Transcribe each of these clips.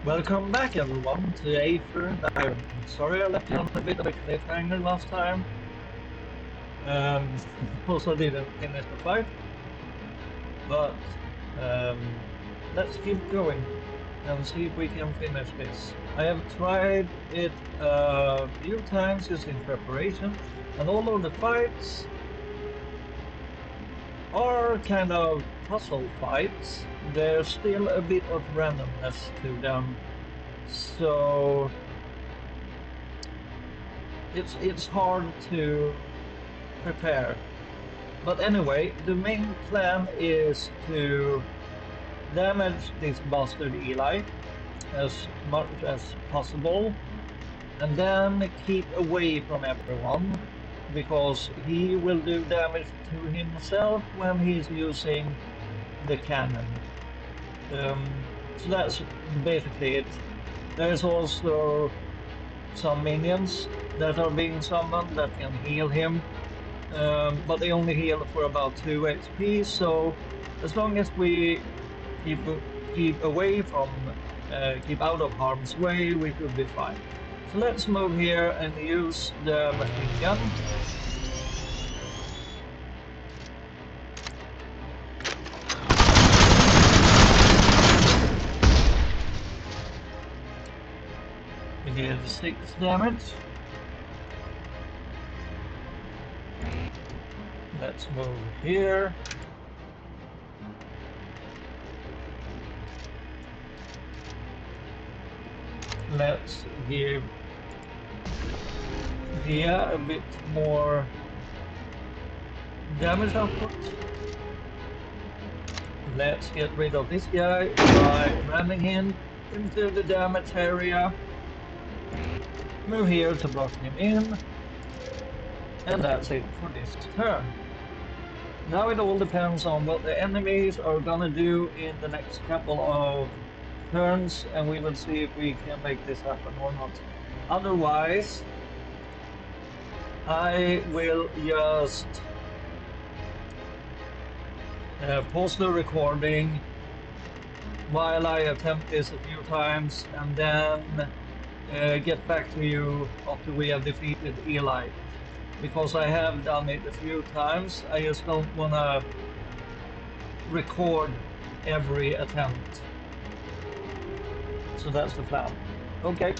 Welcome back everyone to Aether Iron Tears. Sorry I left you on a bit of a cliffhanger last time. Also didn't finish the fight. But let's keep going and see if we can finish this. I have tried it a few times just in preparation, and all of the fights are kind of puzzle fights. There's still a bit of randomness to them. So it's hard to prepare. But anyway, the main plan is to damage this bastard Eli as much as possible, and then keep away from everyone, because he will do damage to himself when he's using the cannon. So that's basically it. There's also some minions that are being summoned that can heal him, but they only heal for about 2 HP, so as long as we keep away from, keep out of harm's way, we should be fine. So let's move here and use the machine gun. We did 6 damage. Let's move here. Let's give Dia a bit more damage output. Let's get rid of this guy by ramming him into the damage area. Move here to block him in. And that's it for this turn. Now it all depends on what the enemies are gonna do in the next couple of turns, and we will see if we can make this happen or not. Otherwise, I will just pause the recording while I attempt this a few times, and then get back to you after we have defeated Eli. Because I have done it a few times, I just don't want to record every attempt. So that's the plan. Okay.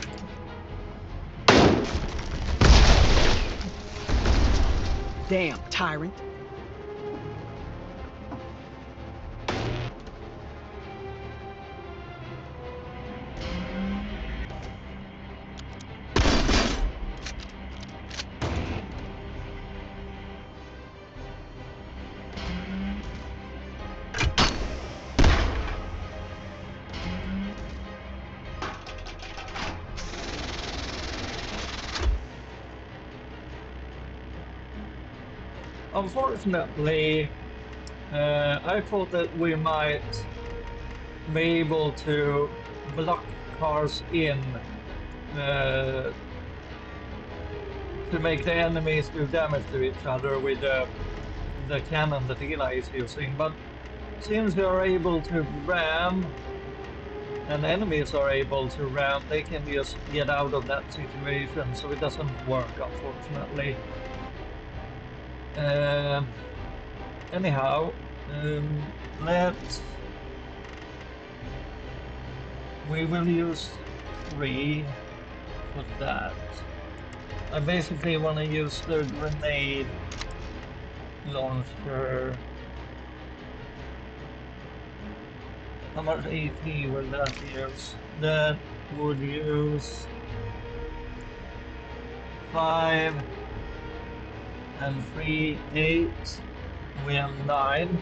Damn, tyrant. Unfortunately, I thought that we might be able to block cars in to make the enemies do damage to each other with the cannon that Eli is using, but since we are able to ram and enemies are able to ram, they can just get out of that situation, so it doesn't work, unfortunately. Anyhow, we will use 3 for that. I basically want to use the grenade launcher. How much AP will that use? That would use 5 and 3, 8. We have 9.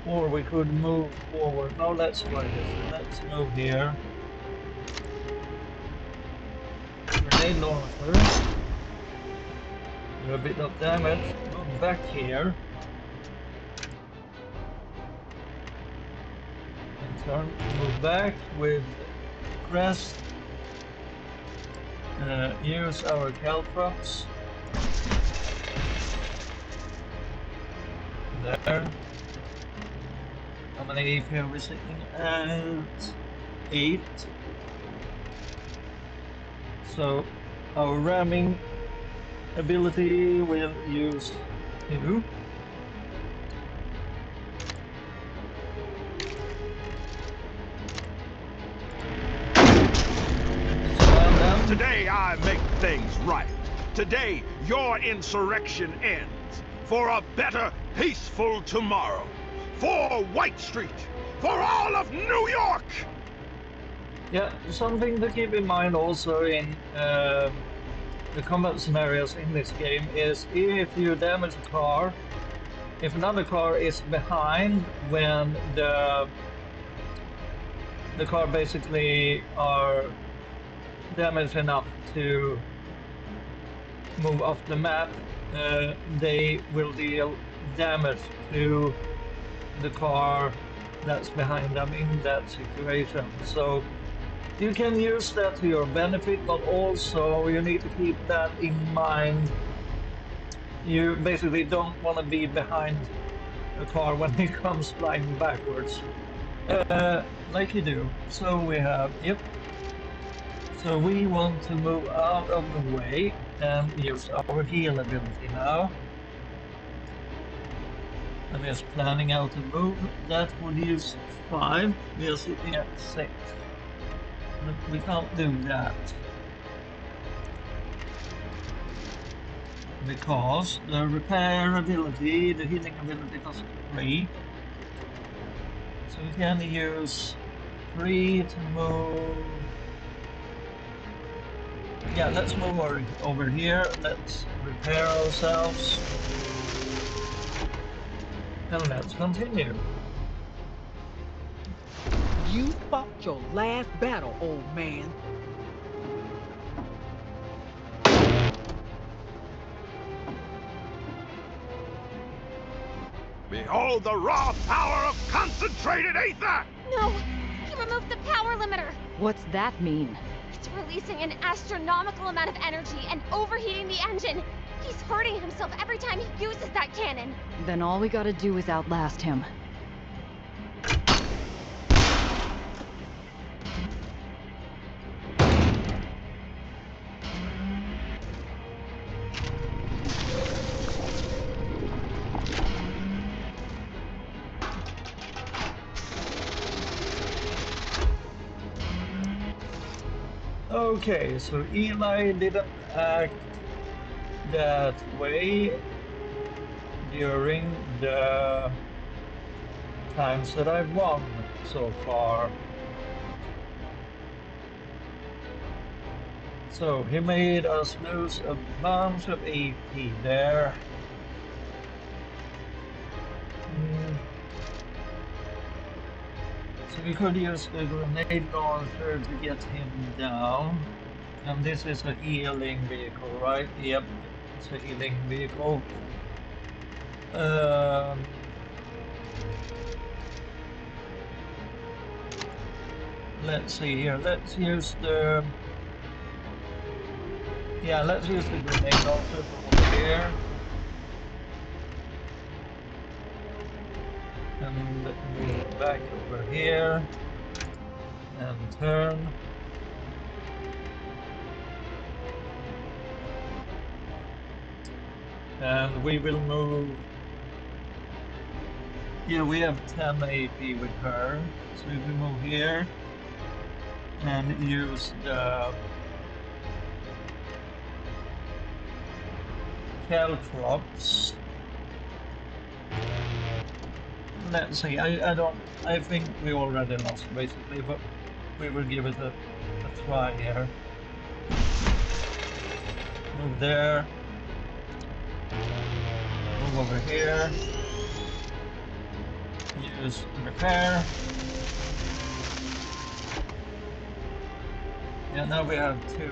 Or we could move forward. Now let's try this. Let's move here. Grenade launcher. Do a bit of damage. Move back here. And turn. Move back with crest. Use our caltrops. There. How many AP are we sitting at? 8. So our ramming ability will use 2. Slam them. Today I make things right. Today your insurrection ends. For a better, peaceful tomorrow. For White Street. For all of New York! Yeah, something to keep in mind also in the combat scenarios in this game is if you damage a car, if another car is behind when the car basically are damaged enough to move off the map, they will deal damage to the car that's behind them in that situation. So you can use that to your benefit, but also you need to keep that in mind. You basically don't want to be behind a car when it comes flying backwards, like you do. So we have, yep. So we want to move out of the way and use our heal ability now. I'm just planning out a move that would use 5. We are sitting at 6. But we can't do that. Because the repair ability, the healing ability costs 3. So we can use 3 to move. Yeah, let's move over here. Let's repair ourselves. And let's continue. You fought your last battle, old man. Behold the raw power of concentrated Aether! No! He removed the power limiter! What's that mean? It's releasing an astronomical amount of energy and overheating the engine! He's hurting himself every time he uses that cannon! Then all we gotta do is outlast him. Okay, so Eli didn't act that way during the times that I've won so far. So he made us lose a bunch of AP there. So we could use the grenade launcher to get him down. And this is a healing vehicle, right? Yep, it's a healing vehicle. Let's see here. Let's use the... Yeah, let's use the grenade launcher from over here. And move back over here. And turn. And we will move... Yeah, we have 10 AP with her. So if we move here and use the Caltrops. Let's see, I think we already lost basically, but we will give it a try here. Move there. Move over here. Use repair. Yeah, now we have 2.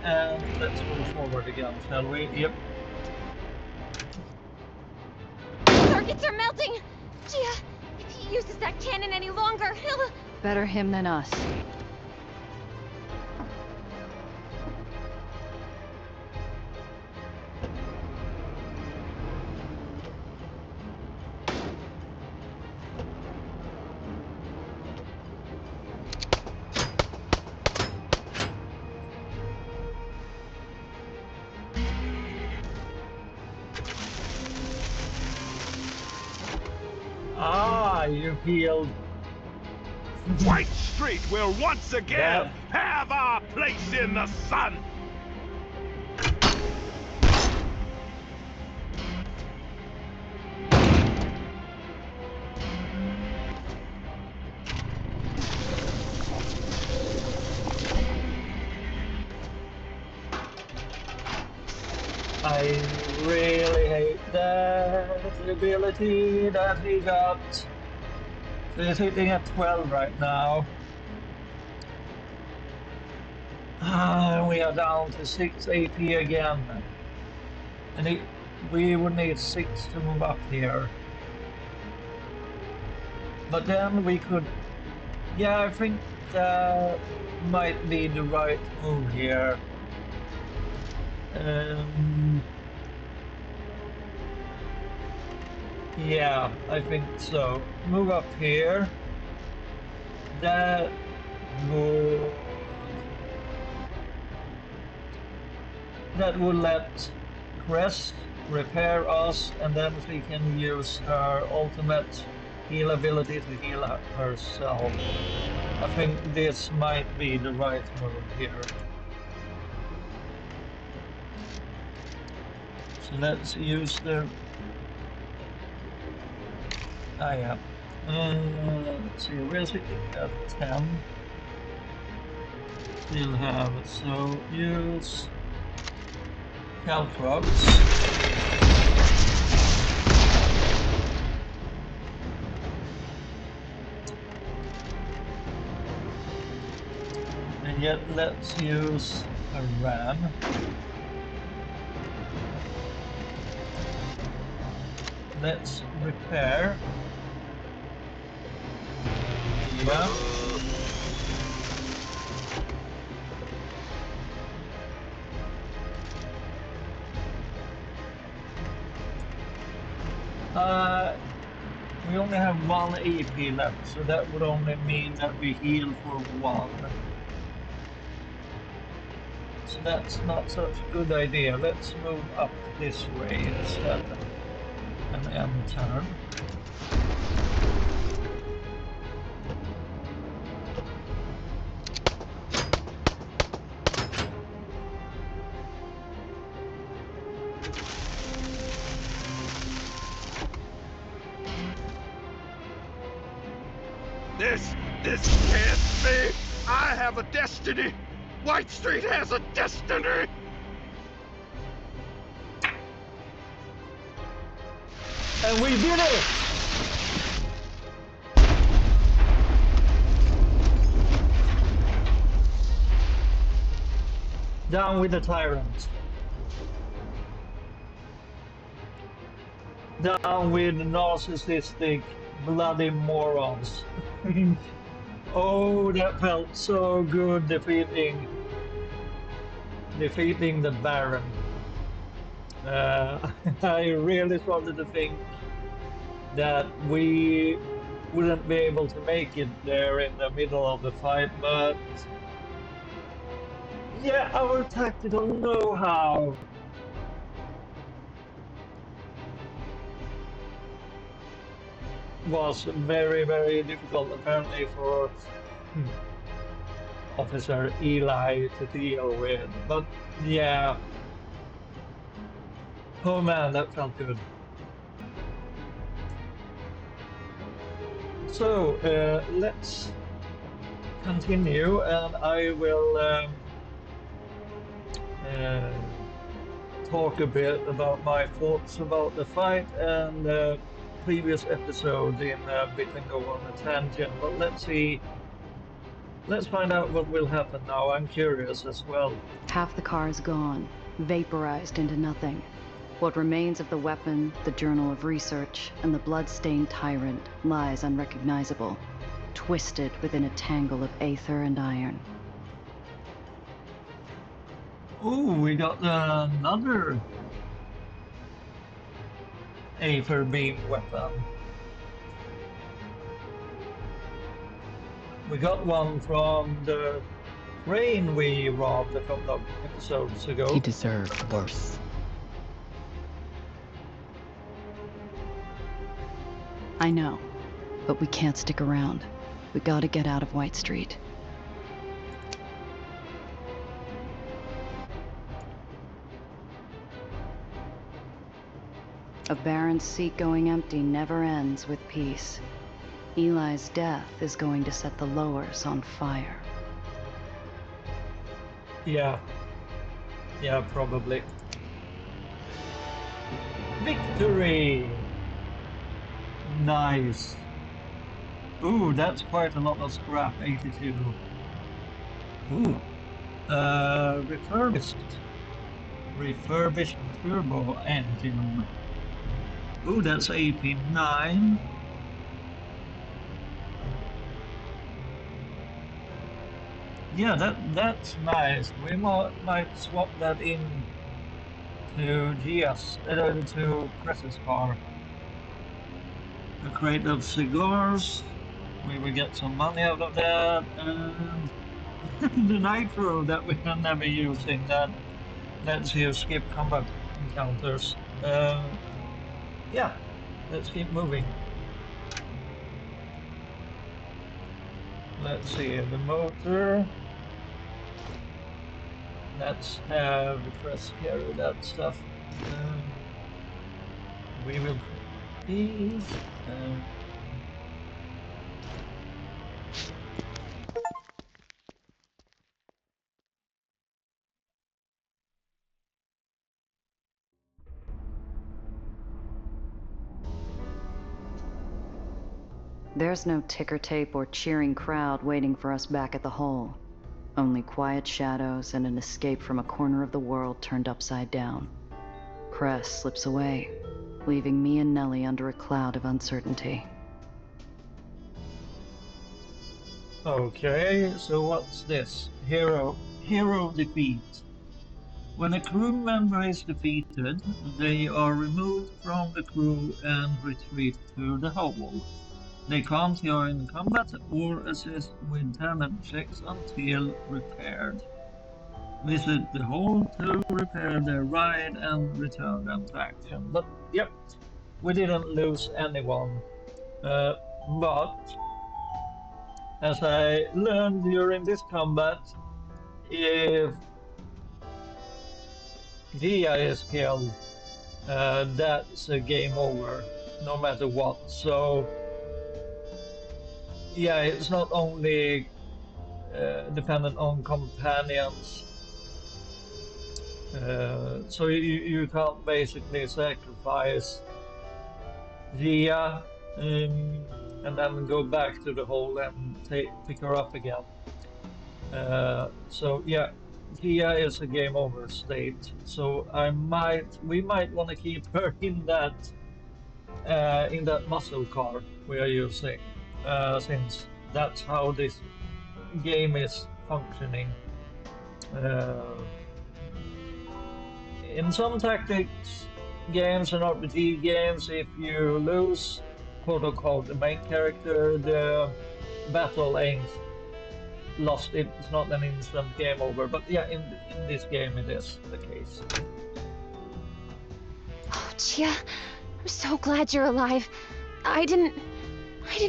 And let's move forward again, shall we? Yep. Targets are melting! Gia, if he uses that cannon any longer, he'll... Better him than us. Ah, you healed. White Street will once again That- have our place in the sun. I really hate that ability that he got. So he's hitting at 12 right now. We are down to 6 AP again. And we would need 6 to move up here. But then we could... Yeah, I think that might be the right move here. Yeah, I think so. Move up here. That would let Crest repair us, and then she can use her ultimate heal ability to heal herself. I think this might be the right move here. So let's use the... Ah, yeah. Let's see, we're sitting at 10. Still have it, so use Caltrox. And yet let's use a ram. Let's repair. Yeah. We only have 1 AP left, so that would only mean that we heal for 1. So that's not such a good idea. Let's move up this way instead and end turn. This can't be! I have a destiny! White Street has a destiny! And we did it! Down with the tyrant. Down with narcissistic, bloody morons. Oh, that felt so good defeating the Baron. I really started to think that we wouldn't be able to make it there in the middle of the fight, but yeah, our tactical know-how was very, very difficult apparently for Officer Eli to deal with. But yeah, oh man, that felt good. So let's continue, and I will talk a bit about my thoughts about the fight and previous episode in Between Go on a Tangent. But let's see. Let's find out what will happen now. I'm curious as well. Half the car is gone, vaporized into nothing. What remains of the weapon, the journal of research, and the blood-stained tyrant lies unrecognizable, twisted within a tangle of aether and iron. Oh, we got another Aether beam weapon. We got one from the train we robbed a couple of episodes ago. He deserved worse. I know. But we can't stick around. We gotta get out of White Street. A Baron's seat going empty never ends with peace. Eli's death is going to set the lowers on fire. Yeah. Yeah, probably. Victory! Nice. Ooh, that's quite a lot of scrap, 82. Ooh. Refurbished. Refurbished turbo engine. Ooh, that's AP9. Yeah, that's nice. We might swap that in to GS, to Cress's car. A crate of cigars. We will get some money out of that, and the nitro that we are never using. That lets you skip combat encounters. Yeah, let's keep moving. Let's see the motor. Let's have Cress carry that stuff. We will these. There's no ticker tape or cheering crowd waiting for us back at the hole. Only quiet shadows and an escape from a corner of the world turned upside down. Cress slips away, leaving me and Nellie under a cloud of uncertainty. Okay, so what's this? Hero defeat. When a crew member is defeated, they are removed from the crew and retreat to the hole. They can't join combat or assist with talent checks until repaired. Visit the hole to repair their ride and return them to action. But yep, we didn't lose anyone. But as I learned during this combat, if Gia is killed, that's a game over, no matter what. So yeah, it's not only dependent on companions. So you can't basically sacrifice Gia and then go back to the hole and pick her up again. So yeah, Gia is a game over state. So we might want to keep her in that muscle car we are using, since that's how this game is functioning. In some tactics games and RPG games, if you lose, quote unquote, the main character, the battle ain't lost. It's not an instant game over. But yeah, in this game, it is the case. Oh, Gia, I'm so glad you're alive. I didn't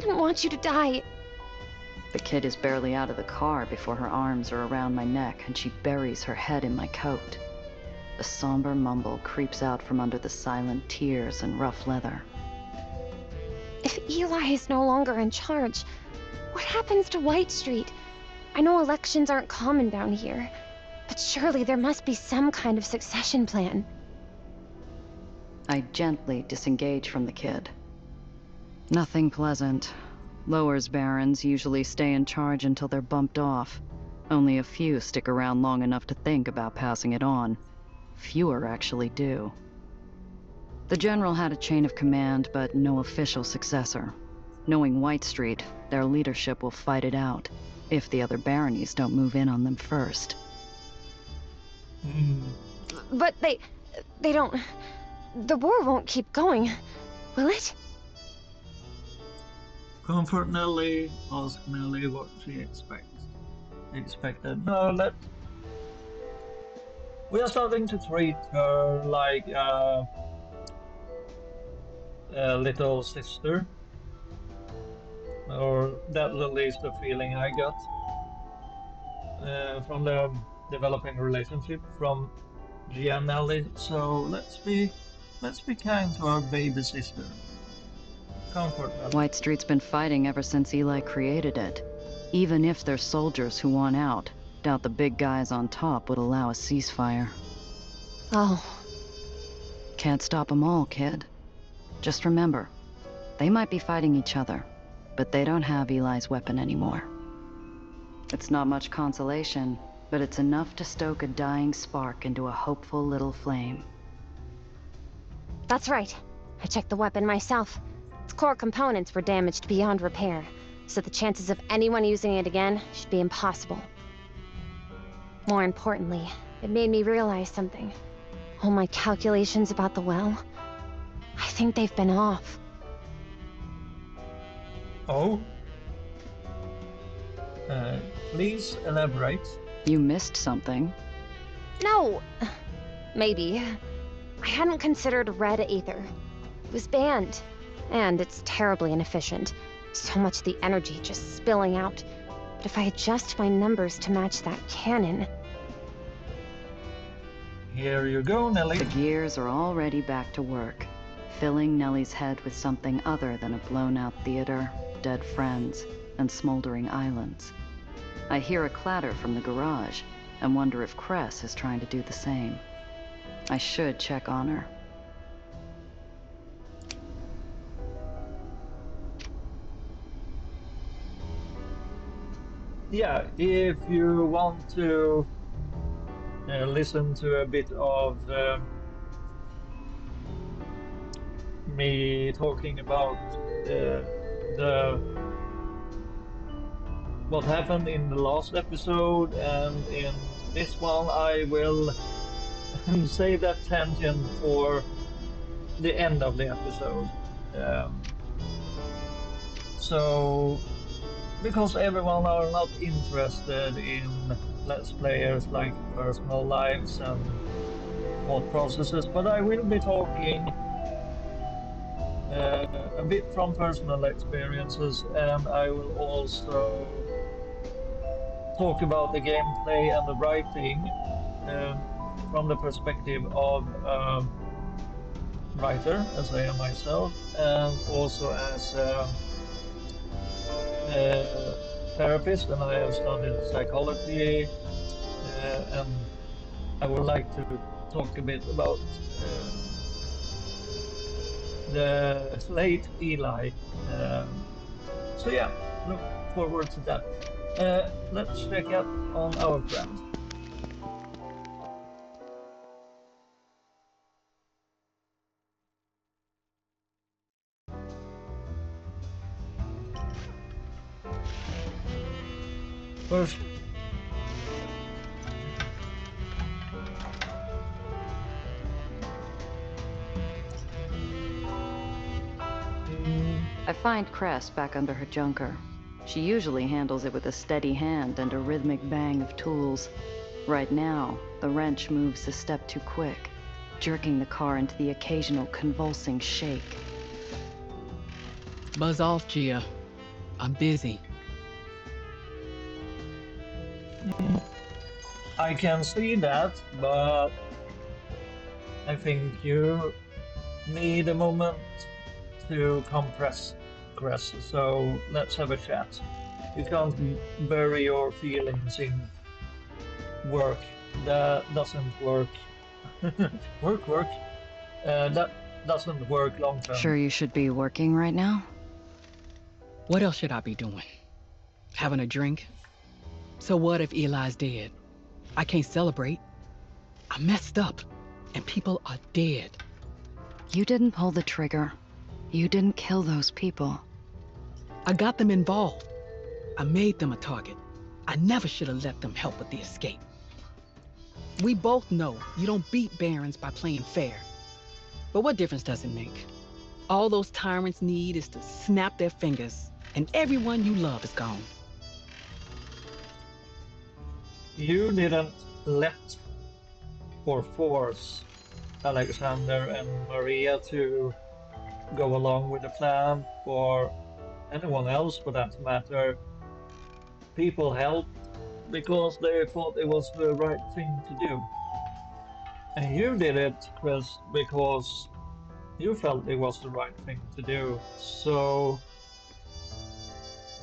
want you to die. The kid is barely out of the car before her arms are around my neck and she buries her head in my coat. A somber mumble creeps out from under the silent tears and rough leather. If Eli is no longer in charge, what happens to White Street? I know elections aren't common down here, but surely there must be some kind of succession plan. I gently disengage from the kid. Nothing pleasant. Lowers barons usually stay in charge until they're bumped off. Only a few stick around long enough to think about passing it on. Fewer actually do. The general had a chain of command, but no official successor. Knowing White Street, their leadership will fight it out, if the other baronies don't move in on them first. But they don't... The war won't keep going, will it? Comfort Nelly, ask Nelly what she expected. No, we are starting to treat her like a little sister. or that's at least the feeling I got from the developing relationship from Gianelli. So let's be kind to our baby sister. Comfort Nelly. White Street's been fighting ever since Eli created it. Even if there's soldiers who want out, doubt the big guys on top would allow a ceasefire. Oh, Can't stop 'em all, kid. Just remember, they might be fighting each other, but they don't have Eli's weapon anymore. It's not much consolation, but it's enough to stoke a dying spark into a hopeful little flame. that's right. I checked the weapon myself. Its core components were damaged beyond repair, so the chances of anyone using it again should be impossible. More importantly, it made me realize something. All my calculations about the well, I think they've been off. Oh? Please elaborate. You missed something. No! Maybe. I hadn't considered red Aether. It was banned, and it's terribly inefficient. So much of the energy just spilling out. But if I adjust my numbers to match that cannon... Here you go, Nelly. The gears are already back to work, filling Nellie's head with something other than a blown-out theater, dead friends, and smoldering islands. I hear a clatter from the garage, and wonder if Cress is trying to do the same. I should check on her. Yeah, if you want to listen to a bit of me talking about the what happened in the last episode and in this one, I will save that tangent for the end of the episode. So, because everyone are not interested in Let's Players like personal lives and thought processes, but I will be talking a bit from personal experiences, and I will also talk about the gameplay and the writing from the perspective of a writer, as I am myself, and also as a therapist, and I have studied psychology, and I would like to talk a bit about the late Eli. So yeah, look forward to that. Let's check out on our friend. First, I find Cress back under her junker. She usually handles it with a steady hand and a rhythmic bang of tools. Right now, the wrench moves a step too quick, jerking the car into the occasional convulsing shake. Buzz off, Gia. I'm busy. I can see that, but I think you need a moment to compress, Cress, so let's have a chat. You can't bury your feelings in work. That doesn't work. work. That doesn't work long term. Sure you should be working right now? What else should I be doing? Having a drink? So what if Eli's dead? I can't celebrate. I messed up, and people are dead. You didn't pull the trigger. You didn't kill those people. I got them involved. I made them a target. I never should have let them help with the escape. We both know you don't beat Barons by playing fair. But what difference does it make? All those tyrants need is to snap their fingers, and everyone you love is gone. You didn't let or force Alexander and Maria to go along with the plan, or anyone else for that matter. People helped because they thought it was the right thing to do. And you did it, Chris, because you felt it was the right thing to do. So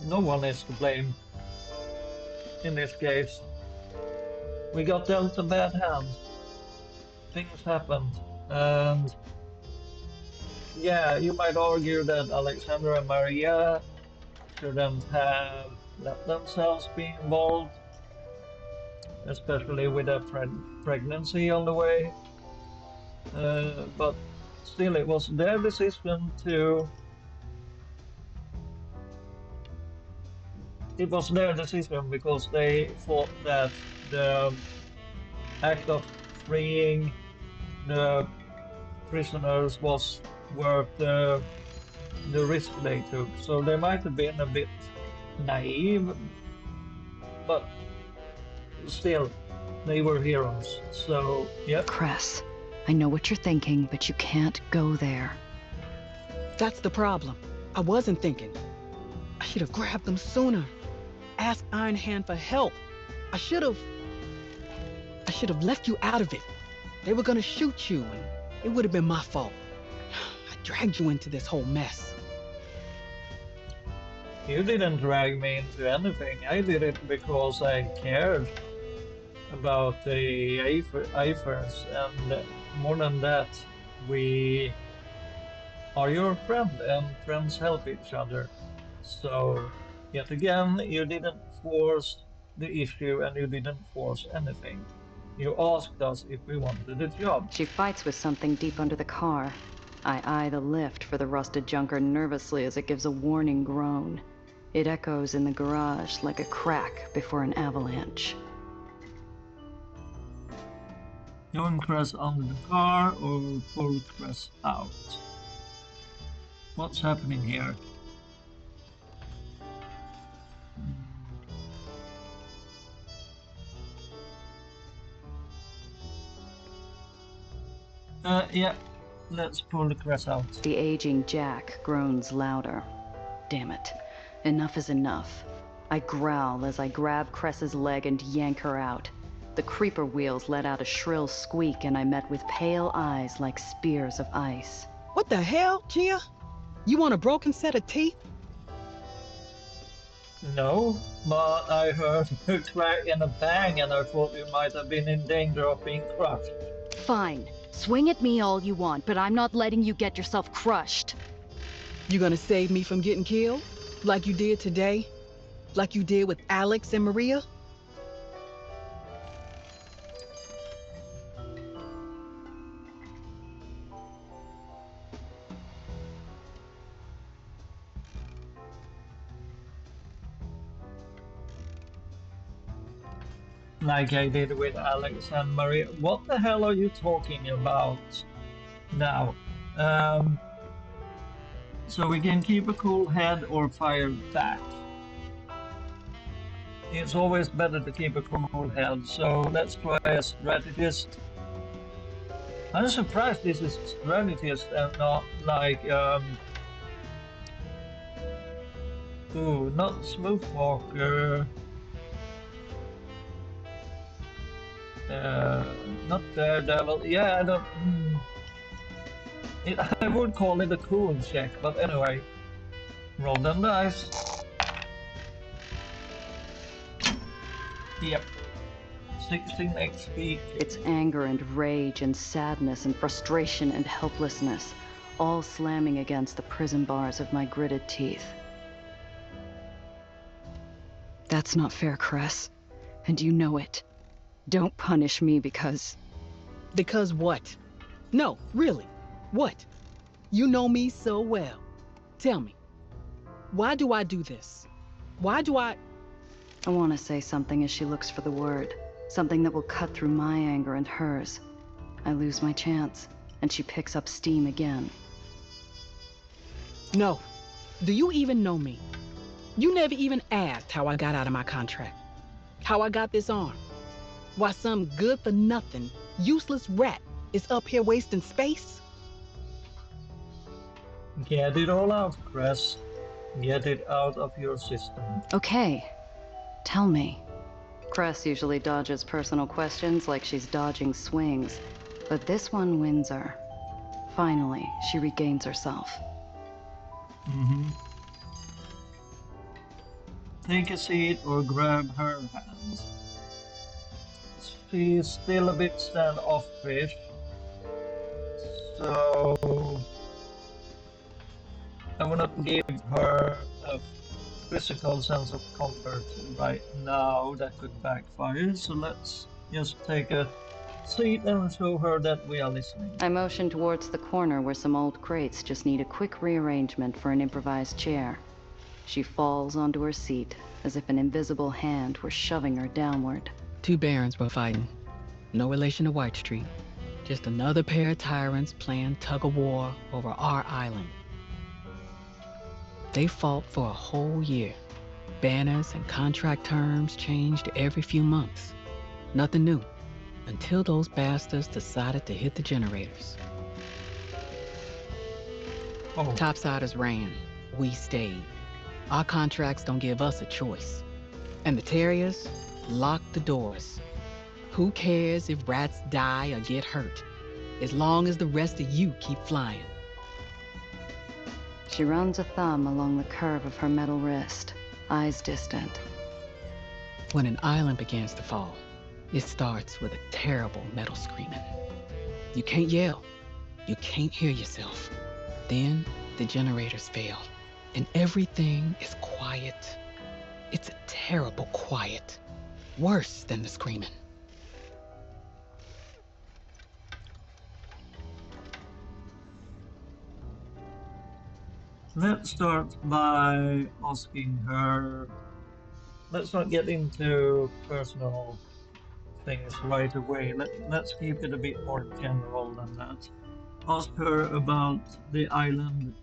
no one is to blame in this case. We got dealt a bad hand. Things happened. And yeah, you might argue that Alexandra and Maria shouldn't have let themselves be involved, especially with a pregnancy on the way. But still, it was their decision to. It was their decision because they thought that the act of freeing the prisoners was worth the risk they took. So they might have been a bit naive, but still, they were heroes. So, yep. Cress, I know what you're thinking, but you can't go there. That's the problem. I wasn't thinking. I should have grabbed them sooner. Asked Iron Hand for help. I should have left you out of it. They were gonna shoot you, and it would have been my fault. I dragged you into this whole mess. You didn't drag me into anything. I did it because I cared about the Aethers, and more than that, we are your friend, and friends help each other. So, yet again, you didn't force the issue, and you didn't force anything. You asked us if we wanted the job. She fights with something deep under the car. I eye the lift for the rusted junker nervously as it gives a warning groan. It echoes in the garage like a crack before an avalanche. Join Cress under the car or pull Cress out? What's happening here? Yeah, let's pull the Cress out. The aging Jack groans louder. Damn it. Enough is enough. I growl as I grab Cress's leg and yank her out. The creeper wheels let out a shrill squeak and I met with pale eyes like spears of ice. What the hell, Gia? You want a broken set of teeth? No, but I heard a crack and a bang and I thought you might have been in danger of being crushed. Fine. Swing at me all you want, but I'm not letting you get yourself crushed. You gonna save me from getting killed? Like you did today? Like you did with Alex and Maria? Like I did with Alex and Maria. What the hell are you talking about now? So we can keep a cool head or fire back. It's always better to keep a cool head, so let's try a strategist. I'm surprised this is strategist and not like, not smooth walker. Not Daredevil. Yeah, I don't. I would call it a cool check, but anyway. Roll them dice. Yep. 16 XP. It's anger and rage and sadness and frustration and helplessness, all slamming against the prison bars of my gritted teeth. That's not fair, Cress. And you know it. Don't punish me because... Because what? No, really. What? You know me so well. Tell me. Why do I do this? Why do I... I want to say something as she looks for the word. Something that will cut through my anger and hers. I lose my chance, and she picks up steam again. No. Do you even know me? You never even asked how I got out of my contract. How I got this arm. Why some good-for-nothing, useless rat is up here wasting space? Get it all out, Cress. Get it out of your system. Okay, tell me. Cress usually dodges personal questions like she's dodging swings, but this one wins her. Finally, she regains herself. Take a seat or grab her hand. She's still a bit standoffish, so I will not give her a physical sense of comfort right now that could backfire, so let's just take a seat and show her that we are listening. I motion towards the corner where some old crates just need a quick rearrangement for an improvised chair. She falls onto her seat as if an invisible hand were shoving her downward. 2 barons were fighting. No relation to White Street. Just another pair of tyrants playing tug-of-war over our island. They fought for a whole year. Banners and contract terms changed every few months. Nothing new, until those bastards decided to hit the generators. Topsiders ran. We stayed. Our contracts don't give us a choice. And the Terriers locked the doors. Who cares if rats die or get hurt, as long as the rest of you keep flying? She runs a thumb along the curve of her metal wrist, eyes distant. When an island begins to fall, it starts with a terrible metal screaming. You can't yell. You can't hear yourself. Then the generators fail, and everything is quiet. It's a terrible quiet, worse than the screaming. Let's start by asking her. Let's not get into personal things right away. Let's keep it a bit more general than that. Ask her about the island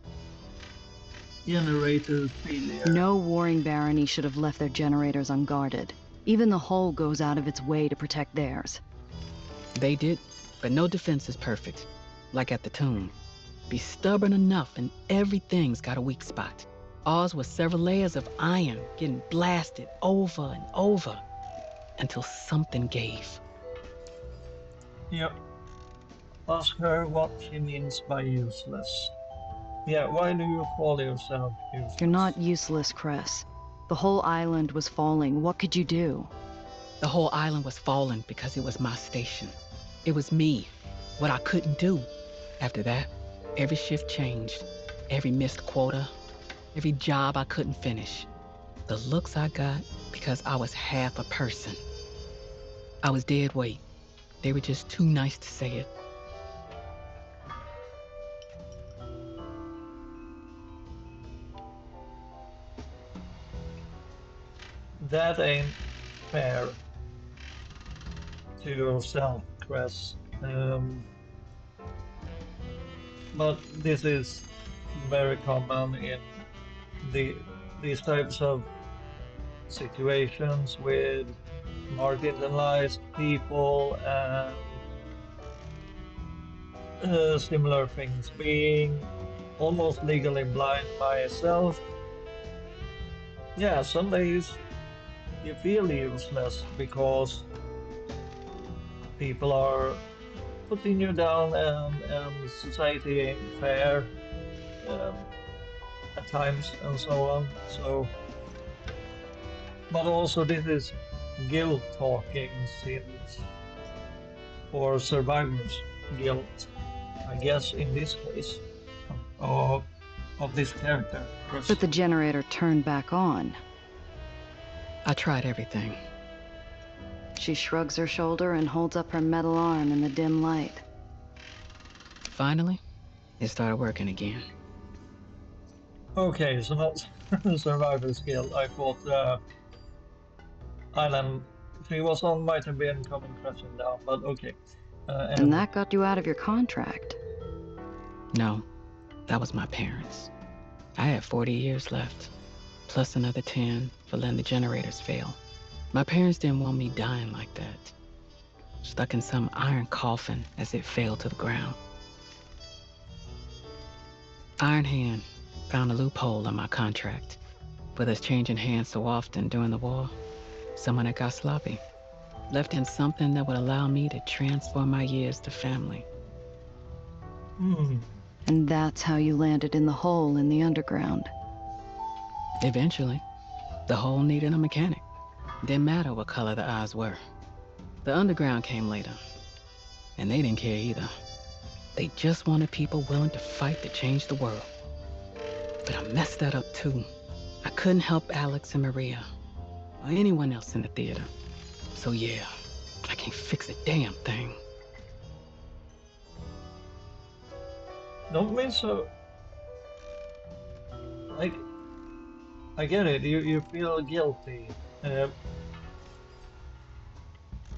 generator failure. No warring barony should have left their generators unguarded. Even the Hull goes out of its way to protect theirs. They did, but no defense is perfect. Like at the tomb. Be stubborn enough and everything's got a weak spot. Ours was several layers of iron getting blasted over and over until something gave. Yep. Ask her what she means by useless. Yeah, why do you call yourself useless? You're not useless, Cress. The whole island was falling. What could you do? The whole island was falling because it was my station. It was me, what I couldn't do. After that, every shift changed. Every missed quota, every job I couldn't finish. The looks I got because I was half a person. I was dead weight. They were just too nice to say it. That ain't fair to yourself, Cress. But this is very common in these types of situations with marginalized people and similar things. Being almost legally blind myself, yeah, some days you feel useless because people are putting you down and society ain't fair at times and so on. So, but also this is guilt talking, since for survivors, guilt, I guess in this case, of this character. But the generator turned back on. I tried everything. She shrugs her shoulder and holds up her metal arm in the dim light. Finally, it started working again. Okay, so that's survivor's guilt. I thought island she was on might have been coming crashing down, but okay. And that got you out of your contract. No, that was my parents. I had 40 years left, plus another 10 for letting the generators fail. My parents didn't want me dying like that, stuck in some iron coffin as it fell to the ground. Iron Hand, Found a loophole in my contract. With us changing hands so often during the war, someone that got sloppy. Left in something that would allow me to transfer my years to family. And that's how you landed in the hole in the underground. Eventually, the hole needed a mechanic. Didn't matter what color the eyes were. The underground came later, and they didn't care either. They just wanted people willing to fight to change the world. But I messed that up too. I couldn't help Alex and Maria, or anyone else in the theater. So yeah, I can't fix a damn thing. Don't be so... Like, I get it, you feel guilty.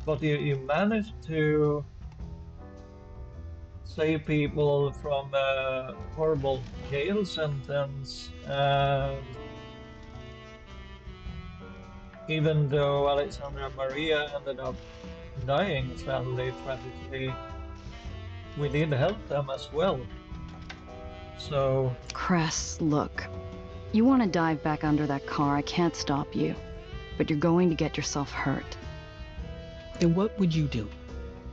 But you managed to save people from a horrible jail sentence, and even though Alexandra and Maria ended up dying sadly, tragically, we did help them as well. So... Cress, look. You want to dive back under that car, I can't stop you. But you're going to get yourself hurt. Then what would you do?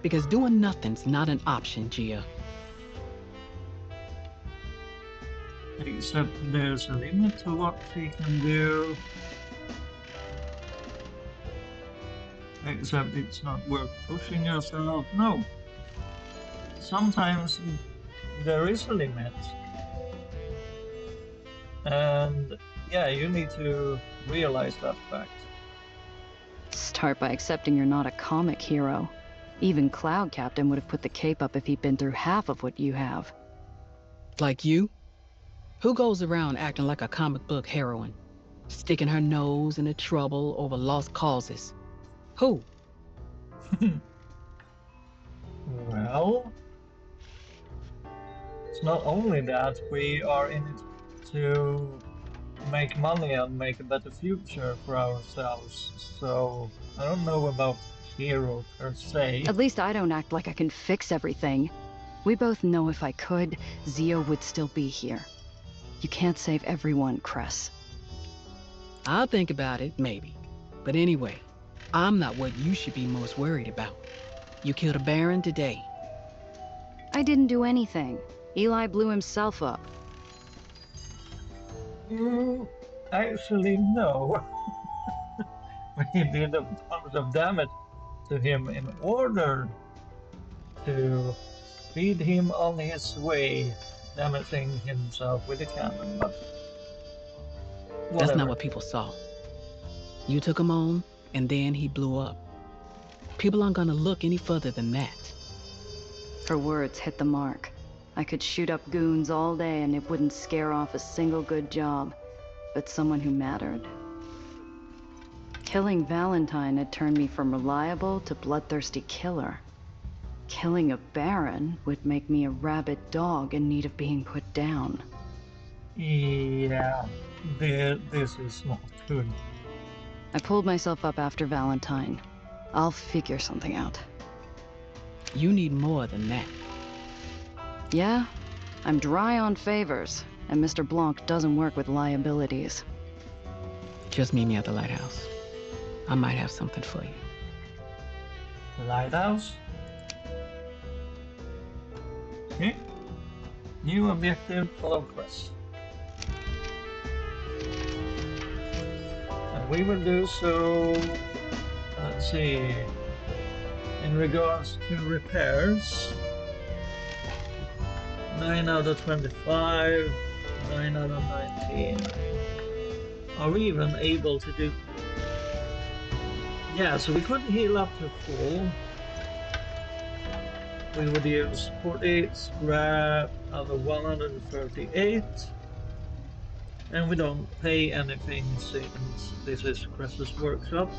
Because doing nothing's not an option, Gia. Except there's a limit to what she can do. Except it's not worth pushing yourself. No. Sometimes there is a limit. And yeah, you need to realize that fact. Start by accepting you're not a comic hero. Even Cloud Captain would have put the cape up if he'd been through half of what you have. Like you? Who goes around acting like a comic book heroine? Sticking her nose into trouble over lost causes? Who? Well, it's not only that, we are in it to make money and make a better future for ourselves. So I don't know about hero per se. At least I don't act like I can fix everything. We both know if I could, Zio would still be here. You can't save everyone, Cress. I'll think about it, maybe. But anyway, I'm not what you should be most worried about. You killed a Baron today. I didn't do anything. Eli blew himself up. Actually, no. We did a bunch of damage to him in order to speed him on his way, damaging himself with a cannon, but whatever. That's not what people saw. You took him on, and then he blew up. People aren't gonna look any further than that. Her words hit the mark. I could shoot up goons all day and it wouldn't scare off a single good job. But someone who mattered? Killing Valentine had turned me from reliable to bloodthirsty killer. Killing a Baron would make me a rabid dog in need of being put down. Yeah, this is not good. I pulled myself up after Valentine. I'll figure something out. You need more than that. Yeah, I'm dry on favors, and Mr. Blanc doesn't work with liabilities. Just meet me at the lighthouse. I might have something for you. The lighthouse? Okay. New objective, follow Cress. And we will do so, let's see, in regards to repairs, 9 out of 25, 9 out of 19. Are we even able to do... Yeah, so we couldn't heal up to full. We would use 48 scrap out of 138. And we don't pay anything since this is Cress's workshop.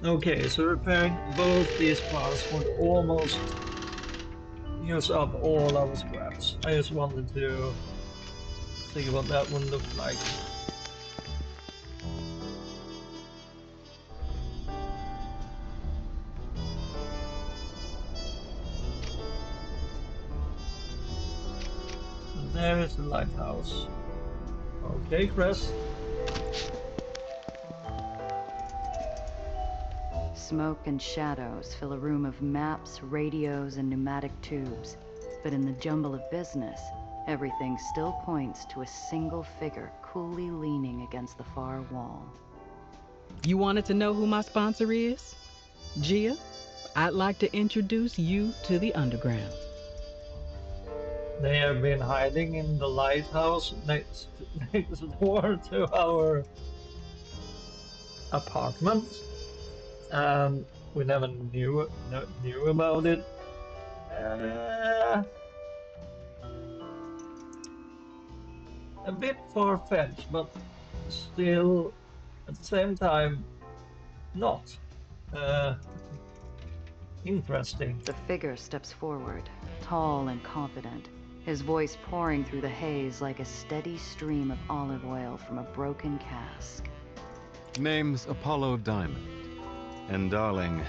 Okay, so repairing both these parts would almost use up all our scraps. I just wanted to see what that would look like. There is the lighthouse. Okay, Chris. Smoke and shadows fill a room of maps, radios, and pneumatic tubes. But in the jumble of business, everything still points to a single figure coolly leaning against the far wall. You wanted to know who my sponsor is? Gia, I'd like to introduce you to the underground. They have been hiding in the lighthouse next door to our apartment, and we never knew about it. A bit far-fetched, but still, at the same time, not. Interesting. The figure steps forward, tall and confident, his voice pouring through the haze like a steady stream of olive oil from a broken cask. Name's Apollo Diamond. And darling,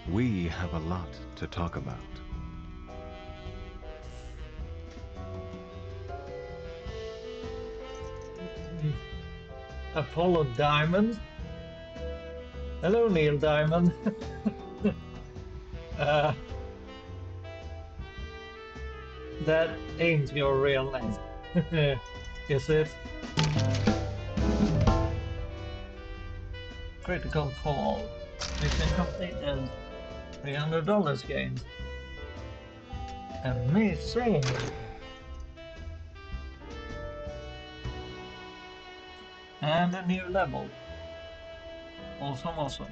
we have a lot to talk about. Apollo Diamond. Hello, Neil Diamond. That ain't your real name, is it? Critical call. Mission completed. $300 gained. Amazing. And a new level. Awesome.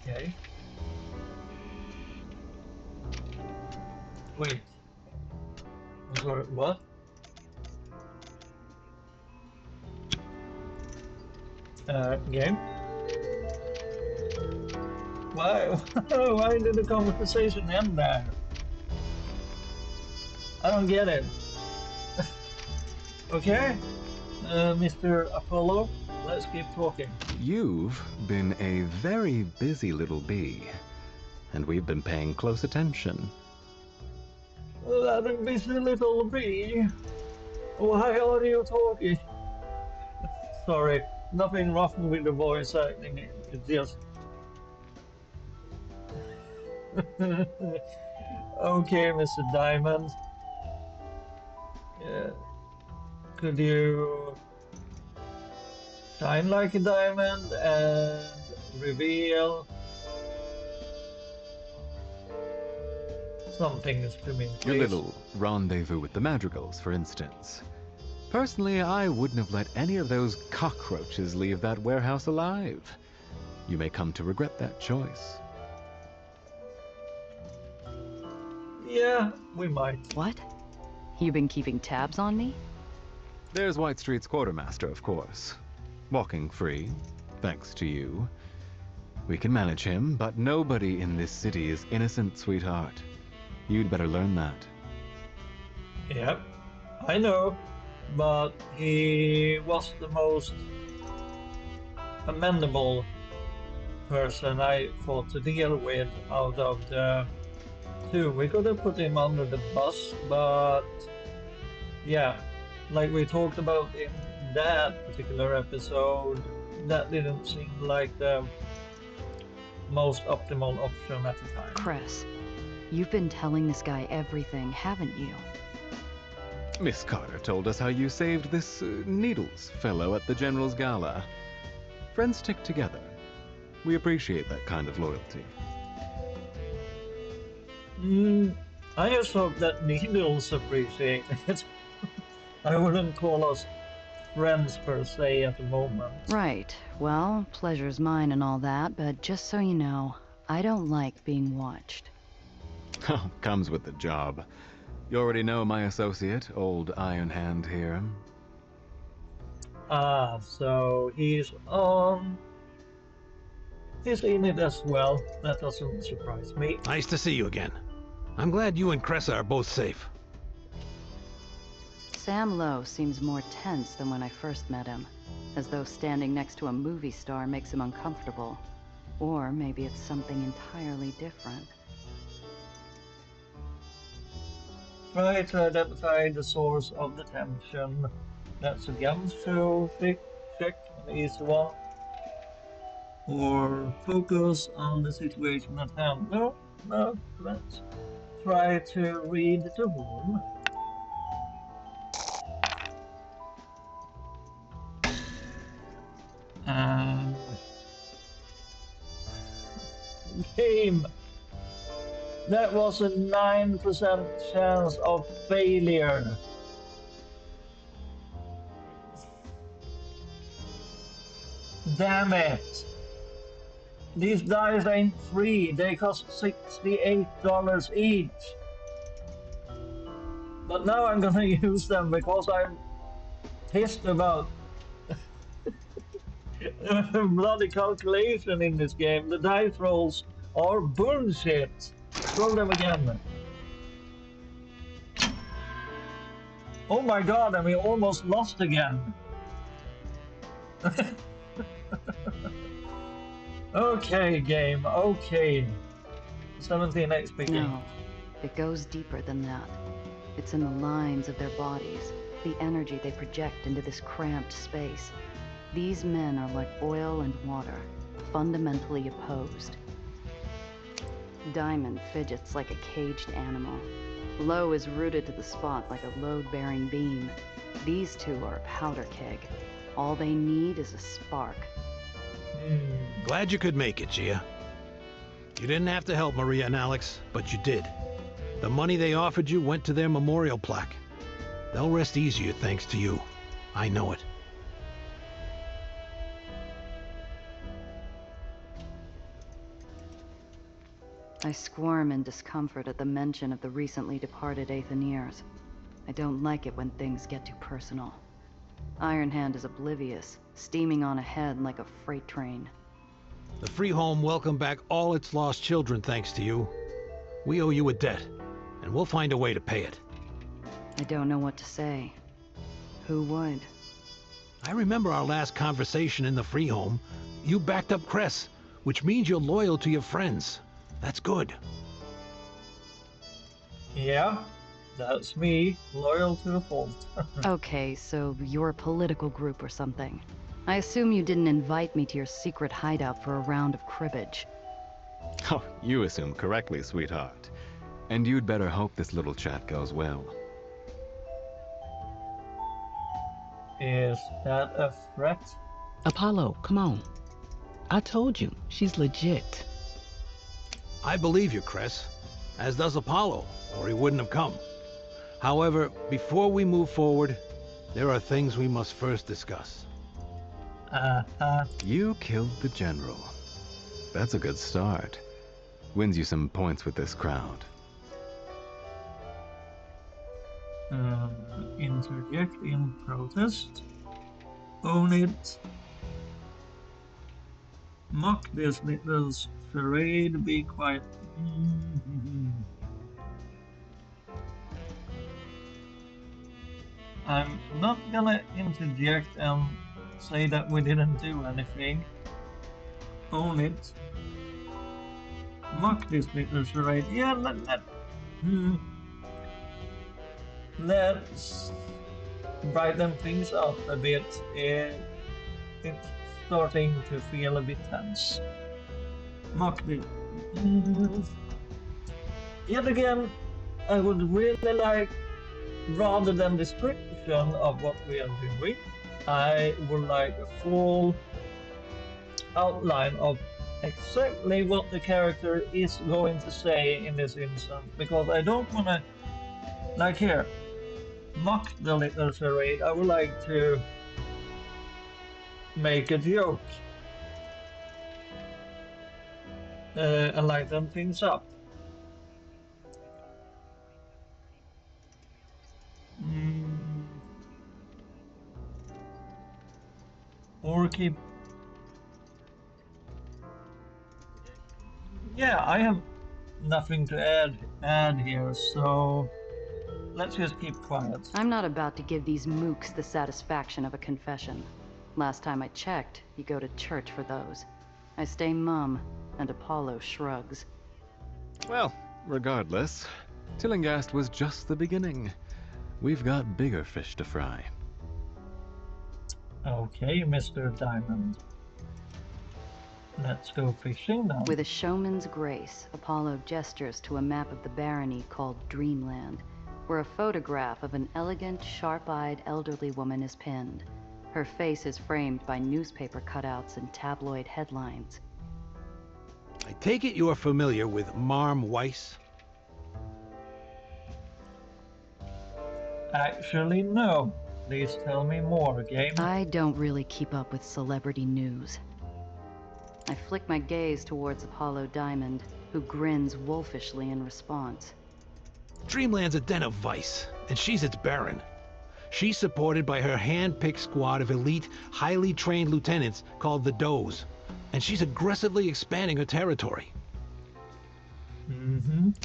Okay. Wait. I'm sorry, what? Game? Why? Why did the conversation end there? I don't get it. Okay, Mr. Apollo, let's keep talking. You've been a very busy little bee, and we've been paying close attention. That busy little bee. Why are you talking? Sorry, nothing wrong with the voice acting. It's just. Okay, Mr. Diamond. Could you shine like a diamond and reveal some things to me, please? Your little rendezvous with the madrigals, for instance. Personally, I wouldn't have let any of those cockroaches leave that warehouse alive. You may come to regret that choice. Yeah, we might. What? You been keeping tabs on me? There's White Street's quartermaster, of course. Walking free, thanks to you. We can manage him, but nobody in this city is innocent, sweetheart. You'd better learn that. Yep, I know, but he was the most amendable person I thought to deal with out of the two. We could have put him under the bus, but yeah, like we talked about in that particular episode, that didn't seem like the most optimal option at the time. Cress, you've been telling this guy everything, haven't you? Miss Carter told us how you saved this Needles fellow at the General's Gala. Friends stick together. We appreciate that kind of loyalty. I just hope that Needles appreciate it. I wouldn't call us friends per se at the moment. Right. Well, pleasure's mine and all that, but just so you know, I don't like being watched. Oh, comes with the job. You already know my associate, old Iron Hand here. Ah, so he's on. He's in it as well. That doesn't surprise me. Nice to see you again. I'm glad you and Cressa are both safe. Sam Lowe seems more tense than when I first met him, as though standing next to a movie star makes him uncomfortable. Or maybe it's something entirely different. Try to identify the source of the tension. That's again to check an easy one. Or focus on the situation at hand. No, let's try to read the room. And game. That was a 9% chance of failure. Damn it. These dice ain't free. They cost $68 each. But now I'm gonna use them because I'm pissed about the bloody calculation in this game. The dice rolls are bullshit. Roll them again. Oh my god, and we almost lost again. Okay, game, okay. 17 XP. No, it goes deeper than that. It's in the lines of their bodies, the energy they project into this cramped space. These men are like oil and water, fundamentally opposed. Diamond fidgets like a caged animal. Lowe is rooted to the spot like a load-bearing beam. These two are a powder keg. All they need is a spark. Glad you could make it, Gia. You didn't have to help Maria and Alex, but you did. The money they offered you went to their memorial plaque. They'll rest easier thanks to you. I know it. I squirm in discomfort at the mention of the recently departed Aetherians. I don't like it when things get too personal. Iron Hand is oblivious, steaming on ahead like a freight train. The Free Home welcomed back all its lost children thanks to you. We owe you a debt, and we'll find a way to pay it. I don't know what to say. Who would? I remember our last conversation in the Free Home. You backed up Cress, which means you're loyal to your friends. That's good. Yeah, that's me, loyal to a fault. Okay, so you're a political group or something. I assume you didn't invite me to your secret hideout for a round of cribbage. Oh, you assume correctly, sweetheart. And you'd better hope this little chat goes well. Is that a threat? Apollo, come on. I told you, she's legit. I believe you, Cress, as does Apollo, or he wouldn't have come. However, before we move forward, there are things we must first discuss. You killed the general. That's a good start. Wins you some points with this crowd. Interject in protest. Own it. Mock this little charade, be quiet. I'm not gonna interject and say that we didn't do anything. Own it. Mock this little charade. Yeah, let's brighten things up a bit. It's starting to feel a bit tense. Mock this. Yet again, I would really like, rather than description of what we are doing, I would like a full outline of exactly what the character is going to say in this instance, because I don't want to, like here, mock the little charade. I would like to make a joke and lighten things up. Or keep... Yeah, I have nothing to add here, so let's just keep quiet. I'm not about to give these mooks the satisfaction of a confession. Last time I checked, you go to church for those. I stay mum, and Apollo shrugs. Well, regardless, Tillingast was just the beginning. We've got bigger fish to fry. Okay, Mr. Diamond. Let's go fishing now. With a showman's grace, Apollo gestures to a map of the barony called Dreamland, where a photograph of an elegant, sharp-eyed elderly woman is pinned. Her face is framed by newspaper cutouts and tabloid headlines. I take it you're familiar with Marm Weiss? Actually, no. Please tell me more, game. I don't really keep up with celebrity news. I flick my gaze towards Apollo Diamond, who grins wolfishly in response. Dreamland's a den of vice, and she's its baron. She's supported by her hand-picked squad of elite, highly trained lieutenants called the Does, and she's aggressively expanding her territory.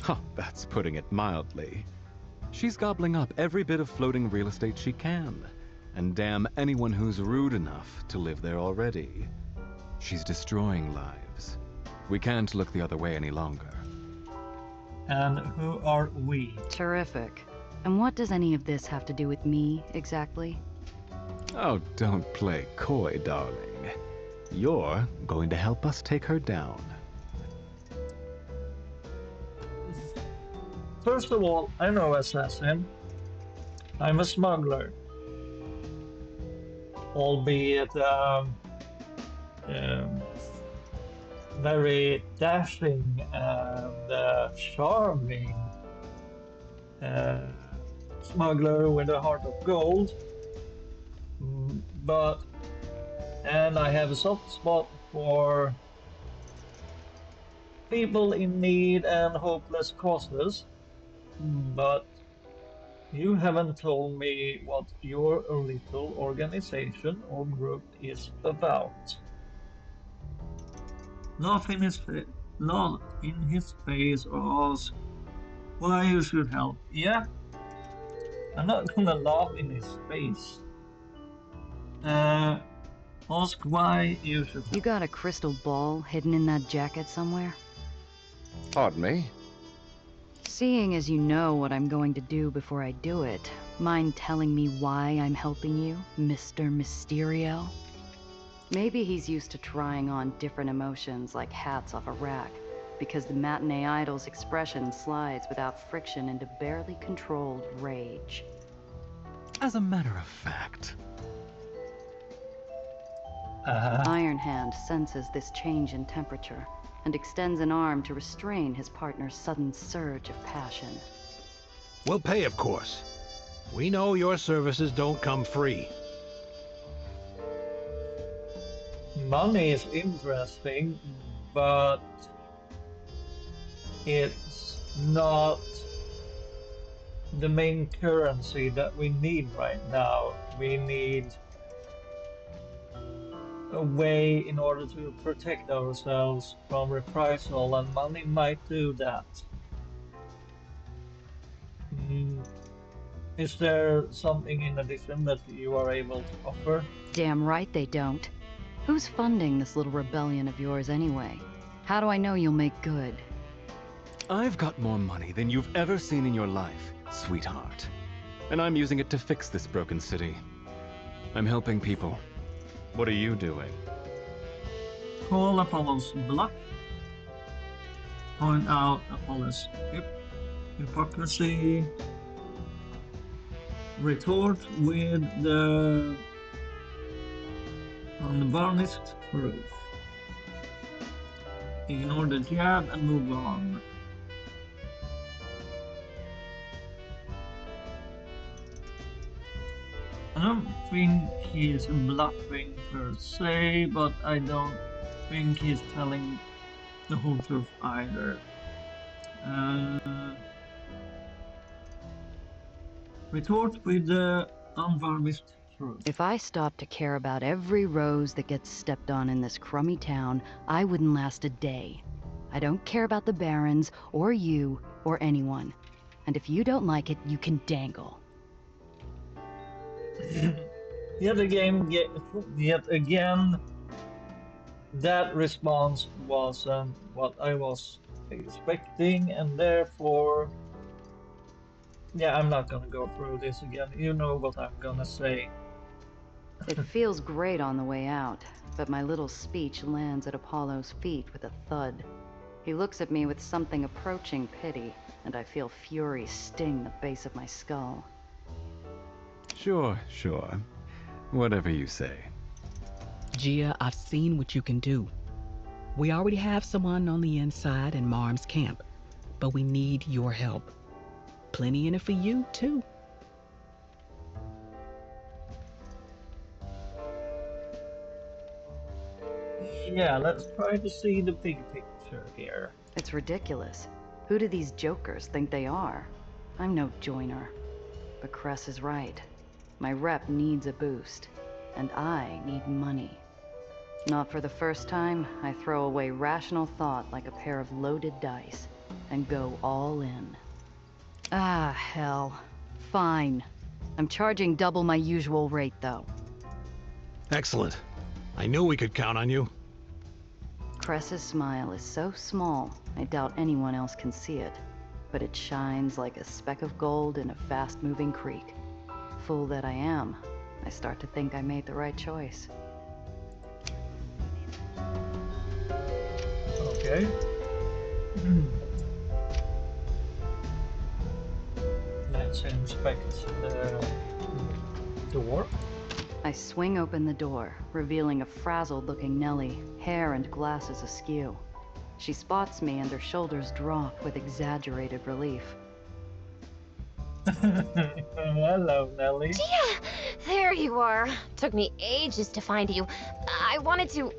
Huh, that's putting it mildly. She's gobbling up every bit of floating real estate she can, and damn anyone who's rude enough to live there already. She's destroying lives. We can't look the other way any longer. And who are we? Terrific. And what does any of this have to do with me, exactly? Oh, don't play coy, darling. You're going to help us take her down. First of all, I'm no assassin. I'm a smuggler. Albeit, very dashing and charming smuggler with a heart of gold. And I have a soft spot for people in need and hopeless causes. But you haven't told me what your little organization or group is about. Laugh in his face or ask why you should help. Yeah, I'm not gonna laugh in his face. Ask why you should help. You got a crystal ball hidden in that jacket somewhere? Pardon me? Seeing as you know what I'm going to do before I do it, mind telling me why I'm helping you, Mr. Mysterio? Maybe he's used to trying on different emotions like hats off a rack, because the matinee idol's expression slides without friction into barely controlled rage. As a matter of fact. Iron Hand senses this change in temperature and extends an arm to restrain his partner's sudden surge of passion. We'll pay, of course. We know your services don't come free. Money is interesting, but it's not the main currency that we need right now. We need a way in order to protect ourselves from reprisal, and money might do that. Is there something in addition that you are able to offer? Damn right they don't. Who's funding this little rebellion of yours anyway? How do I know you'll make good? I've got more money than you've ever seen in your life, sweetheart. And I'm using it to fix this broken city. I'm helping people. What are you doing? Call Apollo's bluff. Point out Apollo's hypocrisy. Retort with the unvarnished truth. Ignore the jab and move on. I don't think he's bluffing per se, but I don't think he's telling the whole truth either. Retort with the unvarnished truth. If I stopped to care about every rose that gets stepped on in this crummy town, I wouldn't last a day. I don't care about the barons, or you, or anyone. And if you don't like it, you can dangle. Yet again, that response wasn't what I was expecting, and therefore Yeah, I'm not gonna go through this again. You know what I'm gonna say. It feels great on the way out, but my little speech lands at Apollo's feet with a thud. He looks at me with something approaching pity, and I feel fury sting the base of my skull. Sure, sure. Whatever you say. Gia, I've seen what you can do. We already have someone on the inside in Marm's camp, but we need your help. Plenty in it for you, too. Yeah, let's try to see the big picture here. It's ridiculous. Who do these jokers think they are? I'm no joiner. But Cress is right. My rep needs a boost, and I need money. Not for the first time, I throw away rational thought like a pair of loaded dice, and go all in. Ah, hell. Fine. I'm charging double my usual rate, though. Excellent. I knew we could count on you. Cress's smile is so small, I doubt anyone else can see it, but it shines like a speck of gold in a fast-moving creek. Fool that I am, I start to think I made the right choice. Okay. Let's inspect the door. I swing open the door, revealing a frazzled-looking Nellie, hair and glasses askew. She spots me and her shoulders drop with exaggerated relief. Hello, Nelly. Gia! There you are. Took me ages to find you. I wanted to...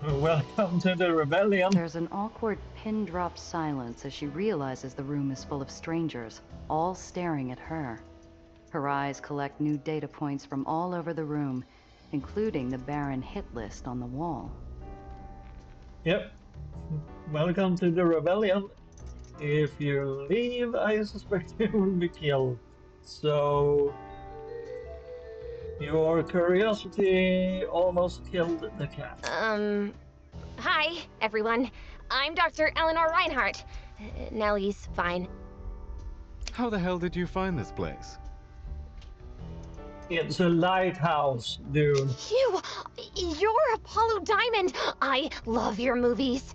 Welcome to the rebellion. There's an awkward pin-drop silence as she realizes the room is full of strangers, all staring at her. Her eyes collect new data points from all over the room, including the barren hit list on the wall. Yep. Welcome to the rebellion. If you leave, I suspect you will be killed. So... your curiosity almost killed the cat. Hi, everyone. I'm Dr. Eleanor Reinhardt. Nellie's fine. How the hell did you find this place? It's a lighthouse, dude. You're Apollo Diamond. I love your movies.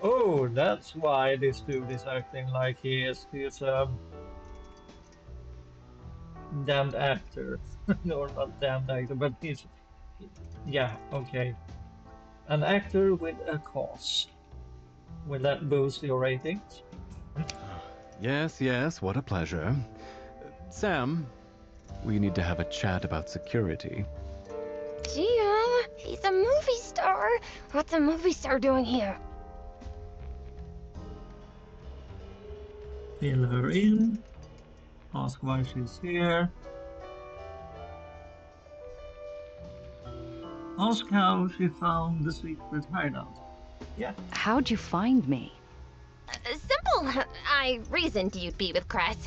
Oh, that's why this dude is acting like he is. He's a damned actor. Or not damned actor, but he's... yeah, okay. An actor with a cause. Will that boost your ratings? Yes, yes, what a pleasure. Sam, we need to have a chat about security. Gia, he's a movie star. What's a movie star doing here? Fill her in. Ask why she's here. Ask how she found the secret hideout. Yeah. How'd you find me? Simple. I reasoned you'd be with Cress.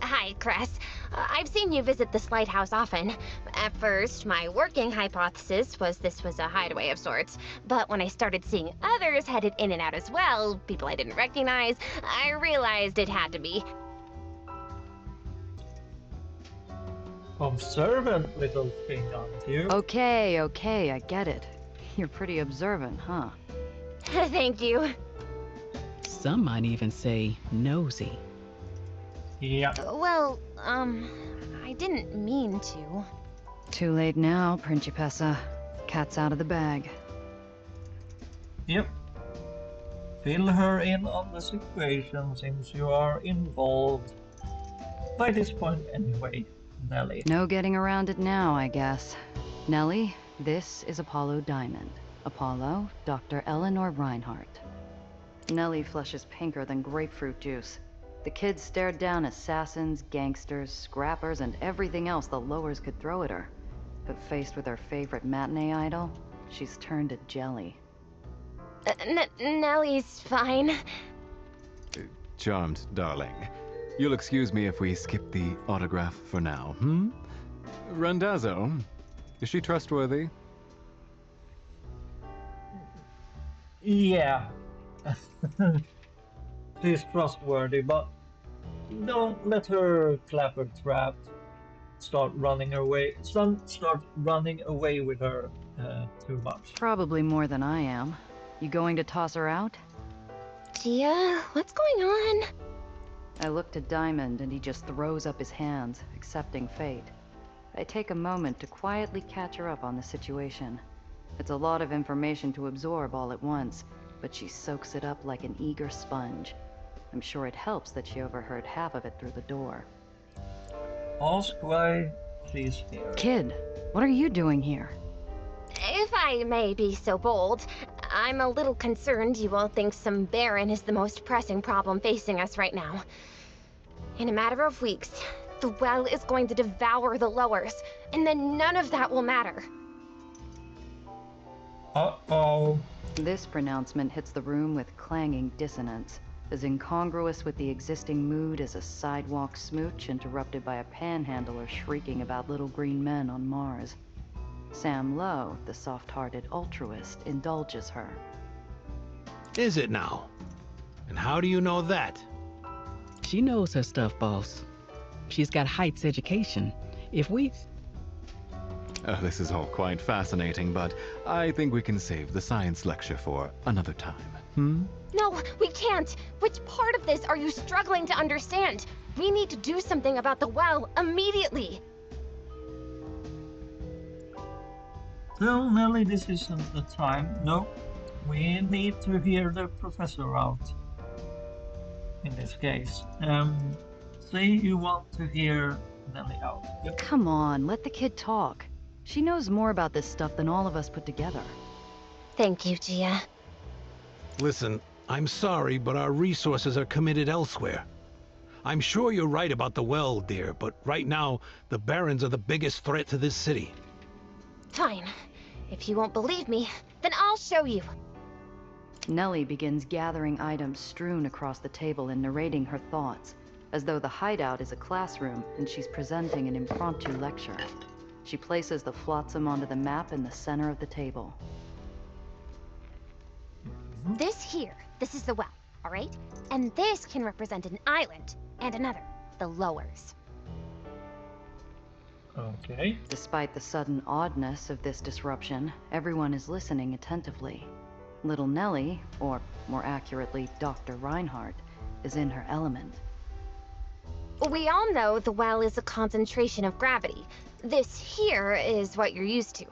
Hi, Cress. I've seen you visit this lighthouse often. At first, my working hypothesis was this was a hideaway of sorts. But when I started seeing others headed in and out as well, people I didn't recognize, I realized it had to be. Observant little thing, aren't you? Okay, I get it. You're pretty observant, huh? Thank you. Some might even say nosy. Yeah. Well, I didn't mean to. Too late now, Principessa. Cat's out of the bag. Yep. Fill her in on the situation since you are involved. By this point anyway, Nelly. No getting around it now, I guess. Nellie, this is Apollo Diamond. Apollo, Dr. Eleanor Reinhardt. Nellie flushes pinker than grapefruit juice. The kids stared down assassins, gangsters, scrappers, and everything else the lowers could throw at her. But faced with her favorite matinee idol, she's turned to jelly. Nellie's fine. Charmed, darling. You'll excuse me if we skip the autograph for now, hmm? Randazzo, is she trustworthy? Yeah. She's trustworthy, but don't let her clapper trapped. Start running away with her too much. Probably more than I am. You going to toss her out? Gia, what's going on? I look to Diamond and he just throws up his hands, accepting fate. I take a moment to quietly catch her up on the situation. It's a lot of information to absorb all at once, but she soaks it up like an eager sponge. I'm sure it helps that she overheard half of it through the door. Ask why she's here. Kid, what are you doing here? If I may be so bold, I'm a little concerned you all think some Baron is the most pressing problem facing us right now. In a matter of weeks, the well is going to devour the lowers, and then none of that will matter. Uh-oh. This pronouncement hits the room with clanging dissonance, as incongruous with the existing mood as a sidewalk smooch interrupted by a panhandler shrieking about little green men on Mars. Sam Lowe, the soft-hearted altruist, indulges her. Is it now? And how do you know that? She knows her stuff, boss. She's got Heights education. If we... This is all quite fascinating, but I think we can save the science lecture for another time. No, we can't! Which part of this are you struggling to understand? We need to do something about the well immediately! Tell Nelly this isn't the time. No, we need to hear the professor out. In this case. Say you want to hear Nelly out. Yep. Come on, let the kid talk. She knows more about this stuff than all of us put together. Thank you, Gia. Listen, I'm sorry, but our resources are committed elsewhere. I'm sure you're right about the well, dear, but right now, the Barons are the biggest threat to this city. Fine. If you won't believe me, then I'll show you. Nellie begins gathering items strewn across the table and narrating her thoughts, as though the hideout is a classroom and she's presenting an impromptu lecture. She places the flotsam onto the map in the center of the table. This is the well, all right? And this can represent an island, and another, the lowers. Okay. Despite the sudden oddness of this disruption, everyone is listening attentively. Little Nellie, or more accurately, Dr. Reinhardt, is in her element. We all know the well is a concentration of gravity. This here is what you're used to.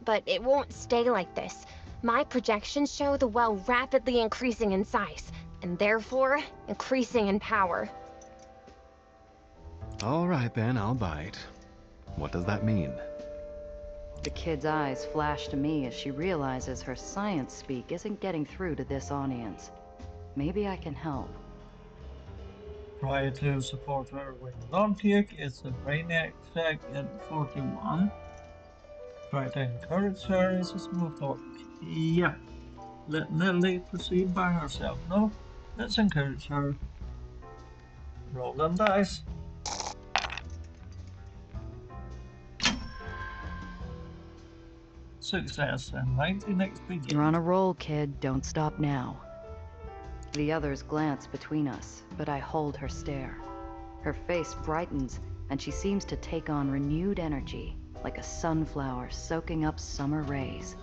But it won't stay like this. My projections show the well rapidly increasing in size, and therefore, increasing in power. All right then, I'll bite. What does that mean? The kid's eyes flash to me as she realizes her science speak isn't getting through to this audience. Maybe I can help. Try to support her with logic. It's a brainiac check at 41. Try to encourage her. It's a smooth talk. Yeah. Let Nelly proceed by herself. No, let's encourage her. Roll them dice. Success and 19x begin. You're on a roll, kid. Don't stop now. The others glance between us, but I hold her stare. Her face brightens, and she seems to take on renewed energy, like a sunflower soaking up summer rays.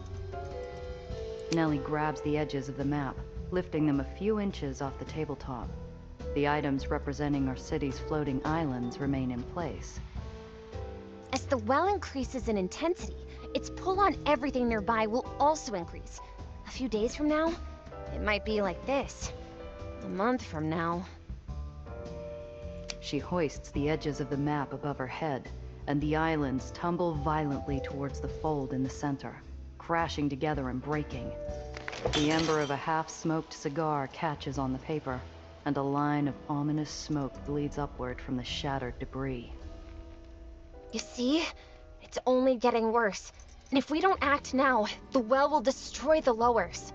Nellie grabs the edges of the map, lifting them a few inches off the tabletop. The items representing our city's floating islands remain in place. As the well increases in intensity, its pull on everything nearby will also increase. A few days from now, it might be like this. A month from now. She hoists the edges of the map above her head, and the islands tumble violently towards the fold in the center, crashing together and breaking. The ember of a half-smoked cigar catches on the paper, and a line of ominous smoke bleeds upward from the shattered debris. You see? It's only getting worse. And if we don't act now, the well will destroy the lowers.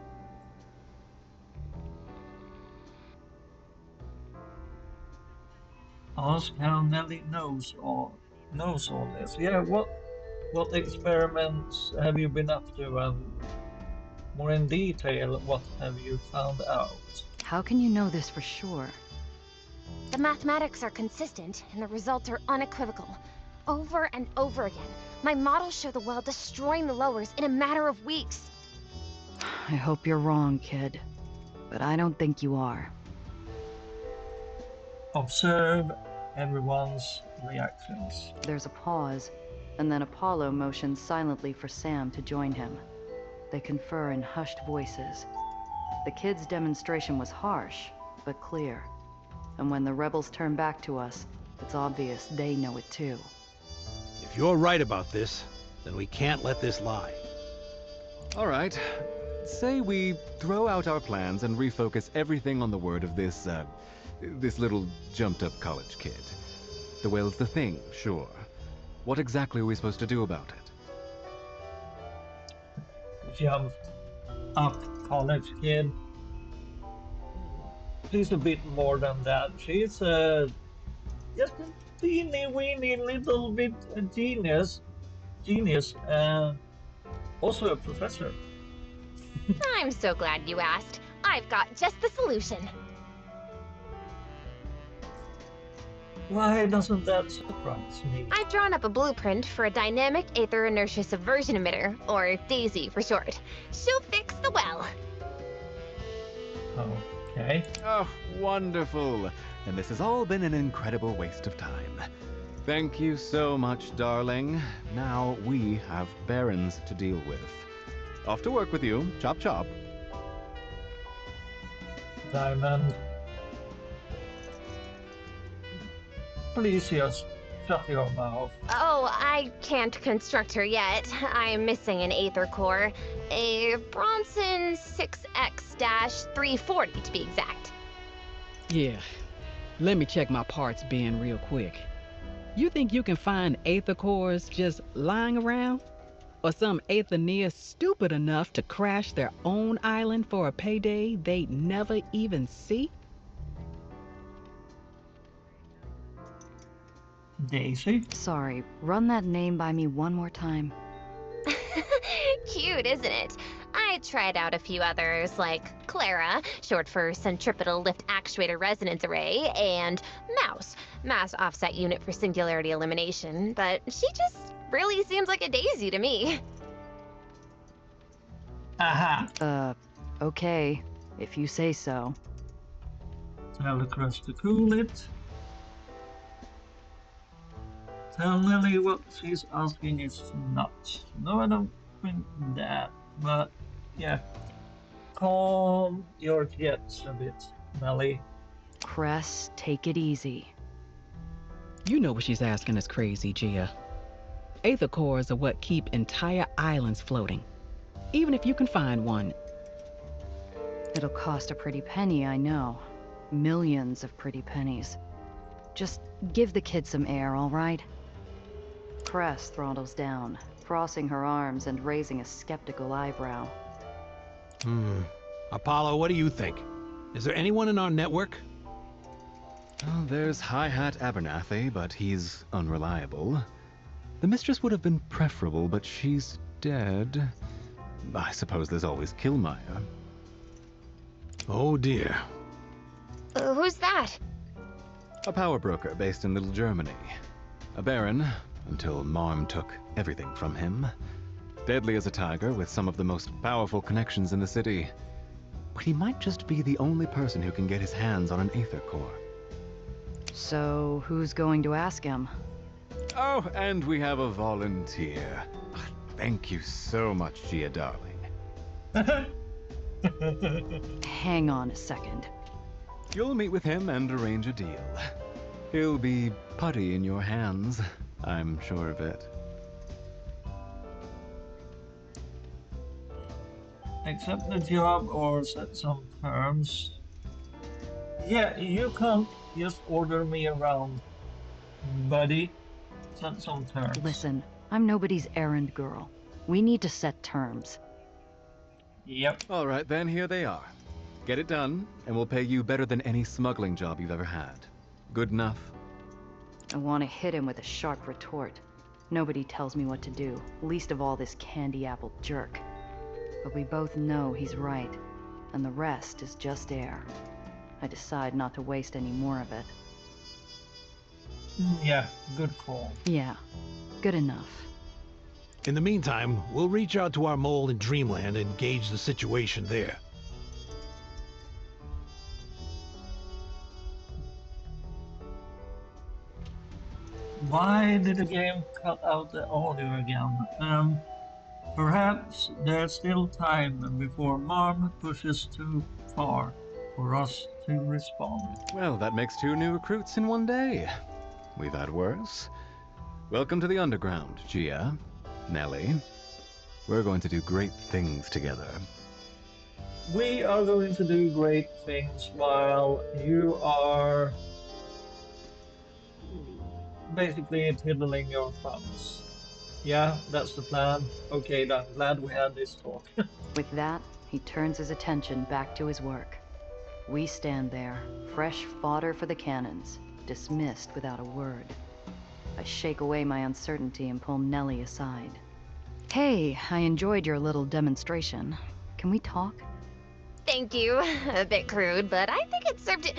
Ask how Nelly knows all this. Yeah, what experiments have you been up to, and More in detail, what have you found out? How can you know this for sure? The mathematics are consistent, and the results are unequivocal. Over and over again, my models show the well destroying the lowers in a matter of weeks. I hope you're wrong, kid. But I don't think you are. Observe everyone's reactions. There's a pause, and then Apollo motions silently for Sam to join him. They confer in hushed voices. The kids' demonstration was harsh, but clear. And when the rebels turn back to us, it's obvious they know it too. If you're right about this, then we can't let this lie. All right. Say we throw out our plans and refocus everything on the word of this little jumped-up college kid. The whale's the thing, sure. What exactly are we supposed to do about it? Jumped up college kid. She's a bit more than that. She's just a teeny weeny little bit a genius, and also a professor. I'm so glad you asked. I've got just the solution. Why doesn't that surprise me? I've drawn up a blueprint for a dynamic Aether Inertia Subversion Emitter, or DAISY for short. She'll fix the well. Okay. Oh, wonderful. And this has all been an incredible waste of time. Thank you so much, darling. Now we have barons to deal with. Off to work with you. Chop chop. Diamond. Please just shut your mouth. Oh, I can't construct her yet. I'm missing an Aether core. A Bronson 6X-340 to be exact. Yeah. Let me check my parts bin real quick. You think you can find Aether cores just lying around? Or some Aetherians stupid enough to crash their own island for a payday they'd never even see? Daisy? Sorry, run that name by me one more time. Cute, isn't it? I tried out a few others, like Clara, short for Centripetal Lift Actuator Resonance Array, and Mouse, Mass Offset Unit for Singularity Elimination, but she just really seems like a daisy to me. Aha! Okay, if you say so. Tell the crust to cool it. Tell Lily what she's asking is not. No, I don't think that, but yeah. Calm your jets a bit, Melly. Cress, take it easy. You know what she's asking is crazy, Gia. Aether cores are what keep entire islands floating. Even if you can find one. It'll cost a pretty penny, I know. Millions of pretty pennies. Just give the kid some air, all right? Cress throttles down, crossing her arms and raising a skeptical eyebrow. Apollo, what do you think? Is there anyone in our network? Oh, there's Hi-Hat Abernathy, but he's unreliable. The mistress would have been preferable, but she's dead. I suppose there's always Killmeyer. Oh dear. Who's that? A power broker based in Little Germany. A baron, until Marm took everything from him. Deadly as a tiger, with some of the most powerful connections in the city. But he might just be the only person who can get his hands on an Aether core. So, who's going to ask him? Oh, and we have a volunteer. Thank you so much, Gia, darling. Hang on a second. You'll meet with him and arrange a deal. He'll be putty in your hands, I'm sure of it. Accept the job or set some terms. Yeah, you can't just order me around, buddy. Set some terms. Listen, I'm nobody's errand girl. We need to set terms. Yep. All right, then here they are. Get it done, and we'll pay you better than any smuggling job you've ever had. Good enough? I want to hit him with a sharp retort. Nobody tells me what to do, least of all this candy apple jerk. but we both know he's right, and the rest is just air. I decide not to waste any more of it. Yeah, good call. Yeah, good enough. In the meantime, we'll reach out to our mole in Dreamland and gauge the situation there. Why did the game cut out the audio again? Perhaps there's still time before Mom pushes too far for us to respond. Well, that makes 2 new recruits in 1 day. We've had worse. Welcome to the underground, Gia, Nellie. We're going to do great things together. We are going to do great things while you are basically twiddling your thumbs. Yeah, that's the plan. Okay, then. Glad we had this talk. With that, he turns his attention back to his work. We stand there, fresh fodder for the cannons, dismissed without a word. I shake away my uncertainty and pull Nellie aside. Hey, I enjoyed your little demonstration. Can we talk? Thank you. A bit crude, but I think it served it.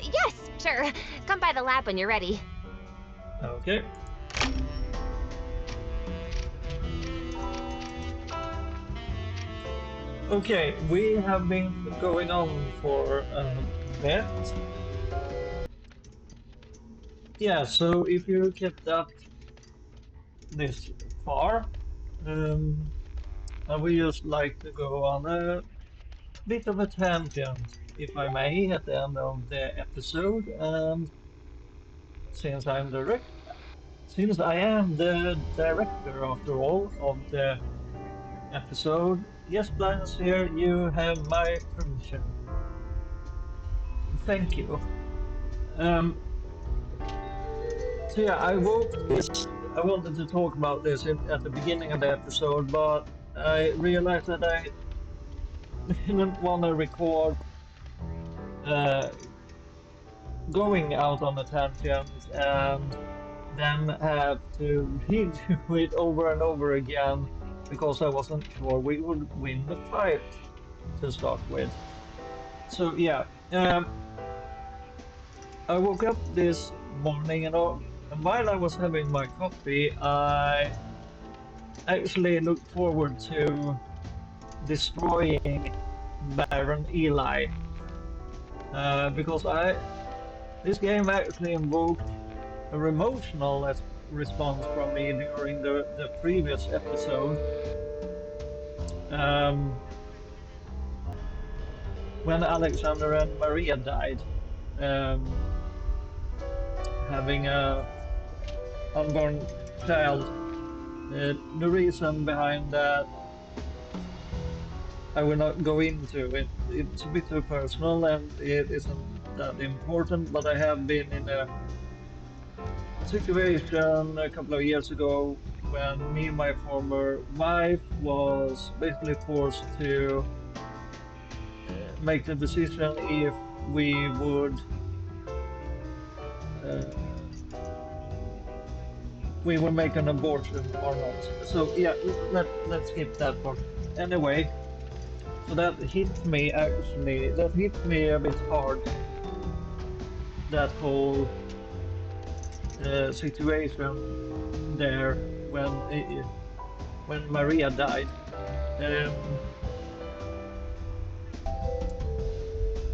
Yes, sure. Come by the lab when you're ready. Okay. Okay, we have been going on for a bit. Yeah, so if you kept up this far, I would just like to go on a bit of a tangent, if I may, at the end of the episode. And since I am the director, after all, of the episode, yes, Blindness here, you have my permission. Thank you. So yeah, I wanted to talk about this at the beginning of the episode, but I realized that I didn't want to record going out on a tangent and then have to redo it over and over again because I wasn't sure we would win the fight to start with. So yeah, I woke up this morning and while I was having my coffee, I actually looked forward to destroying Baron Eli because this game actually invoked a emotional response from me during the previous episode when Alexander and Maria died, having a unborn child. The reason behind that I will not go into it. It's a bit too personal and it isn't that important, but I have been in a situation a couple of years ago when me and my former wife was basically forced to make the decision if we would make an abortion or not. So yeah, let's skip that part. Anyway, so that hit me a bit hard. That whole situation there when Maria died.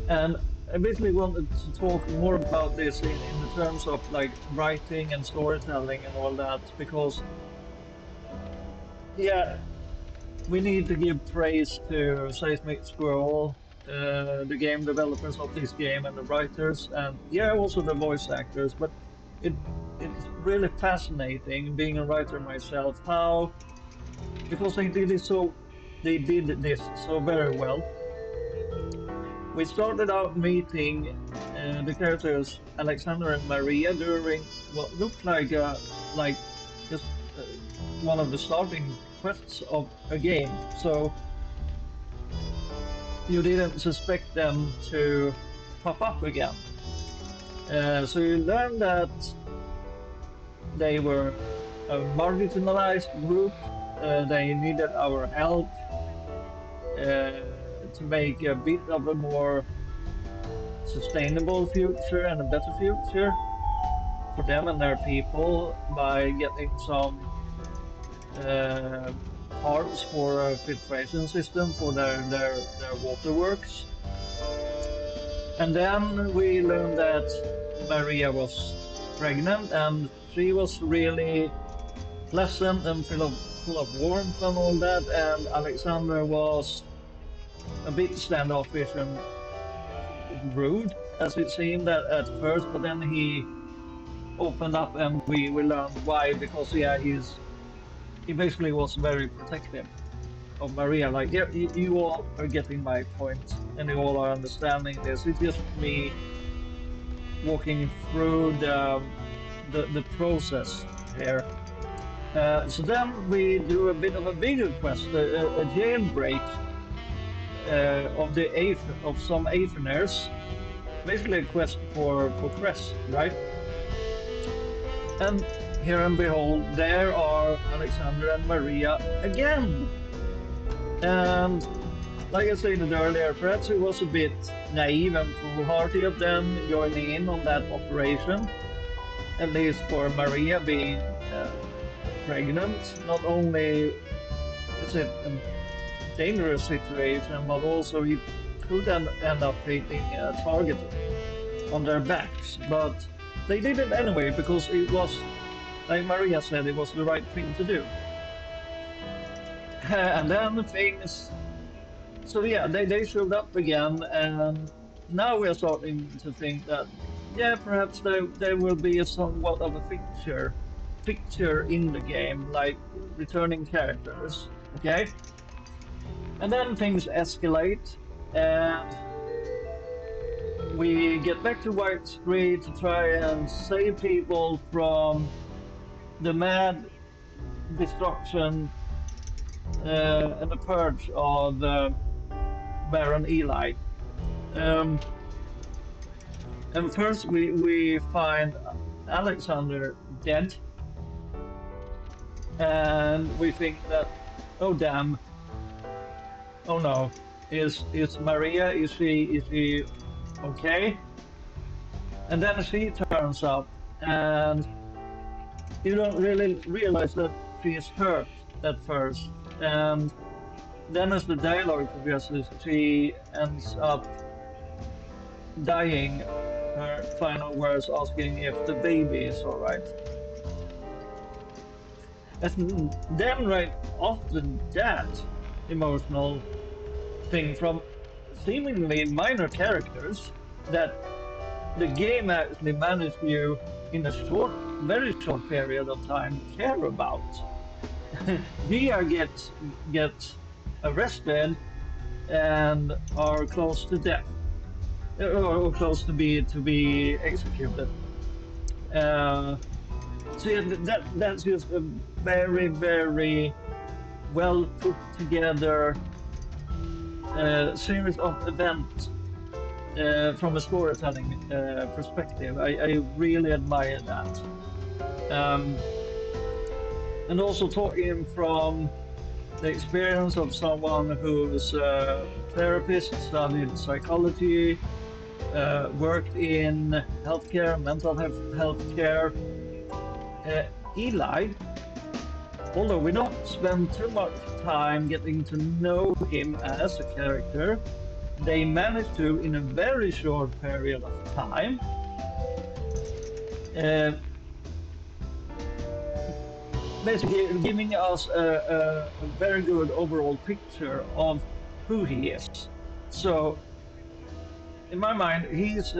And I basically wanted to talk more about this in the terms of like writing and storytelling and all that, because yeah, we need to give praise to Seismic Scroll, the game developers of this game, and the writers, and yeah, also the voice actors. But it's really fascinating being a writer myself, because they did this so very well. We started out meeting the characters Alexander and Maria during what looked like just one of the starting quests of a game. So you didn't suspect them to pop up again. So you learned that they were a marginalized group. They needed our help. to make a bit of a more sustainable future and a better future for them and their people by getting some uh, parts for a filtration system for their waterworks. And then we learned that Maria was pregnant, and she was really pleasant and full of warmth and all that. And Alexander was a bit standoffish and rude, as it seemed at first. But then he opened up, and we learned why. Because yeah, he basically was very protective of Maria. Like, yeah, you all are getting my point, and you all are understanding this. It's just me walking through the process here. So then we do a bit of a bigger quest, a jailbreak of some Aetherners, basically a quest for Cress, right? And here and behold, there are Alexander and Maria again. And like I stated earlier, perhaps it was a bit naive and foolhardy of them joining in on that operation, at least for Maria being pregnant. Not only is it a dangerous situation, but also it could end up hitting a target on their backs. But they did it anyway because it was, like Maria said, it was the right thing to do. And then things. So yeah, they showed up again, and now we're starting to think that yeah, perhaps there will be a somewhat of a picture in the game, like returning characters. Okay, and then things escalate, and we get back to White Street to try and save people from the mad destruction and the purge of Baron Eli. Um, and first we find Alexander dead, and we think that, oh damn, oh no, is Maria, is she okay? And then she turns up, and you don't really realize that she is hurt at first, and then as the dialogue progresses, she ends up dying. Her final words asking if the baby is all right. And then right after that emotional thing from seemingly minor characters that the game actually managed you in a very short period of time care about. Gia gets arrested and are close to death, or close to be executed. So yeah, that's just a very well put together series of events from a storytelling perspective. I really admire that. And also talking from the experience of someone who's a therapist, studied psychology, worked in healthcare, mental health care. Eli, although we don't spend too much time getting to know him as a character, they managed to, in a very short period of time, basically giving us a very good overall picture of who he is. So, in my mind, he's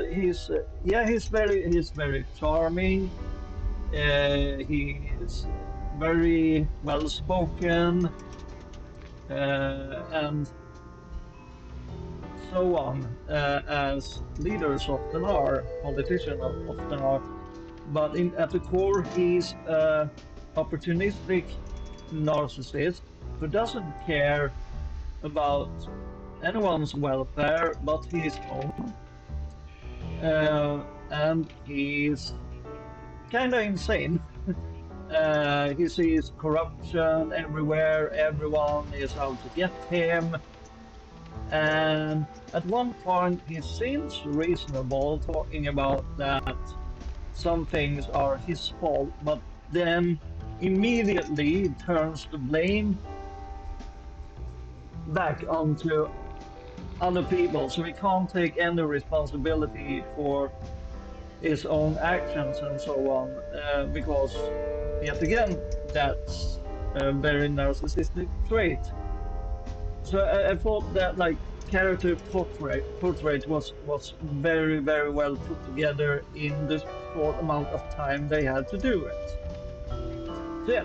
very charming. He is very well spoken, and so on, as leaders often are, politicians often are. But at the core, he's an opportunistic narcissist who doesn't care about anyone's welfare but his own. And he's kind of insane. He sees corruption everywhere, everyone is out to get him. And at one point, he seems reasonable, talking about that some things are his fault, but then immediately turns the blame back onto other people. So he can't take any responsibility for his own actions and so on, because, yet again, that's a very narcissistic trait. So I thought that like character portrait was very very well put together in the short amount of time they had to do it. So yeah,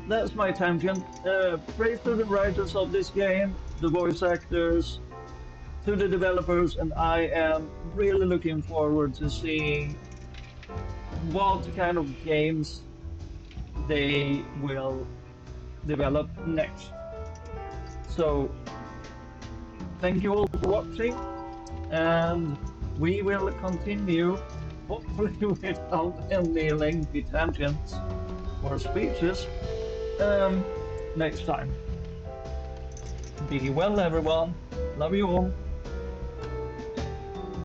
that's my tangent. Praise to the writers of this game, the voice actors, to the developers, and I am really looking forward to seeing what kind of games they will develop next. So thank you all for watching, and we will continue, hopefully without any lengthy tangents or speeches, next time. Be well, everyone. Love you all.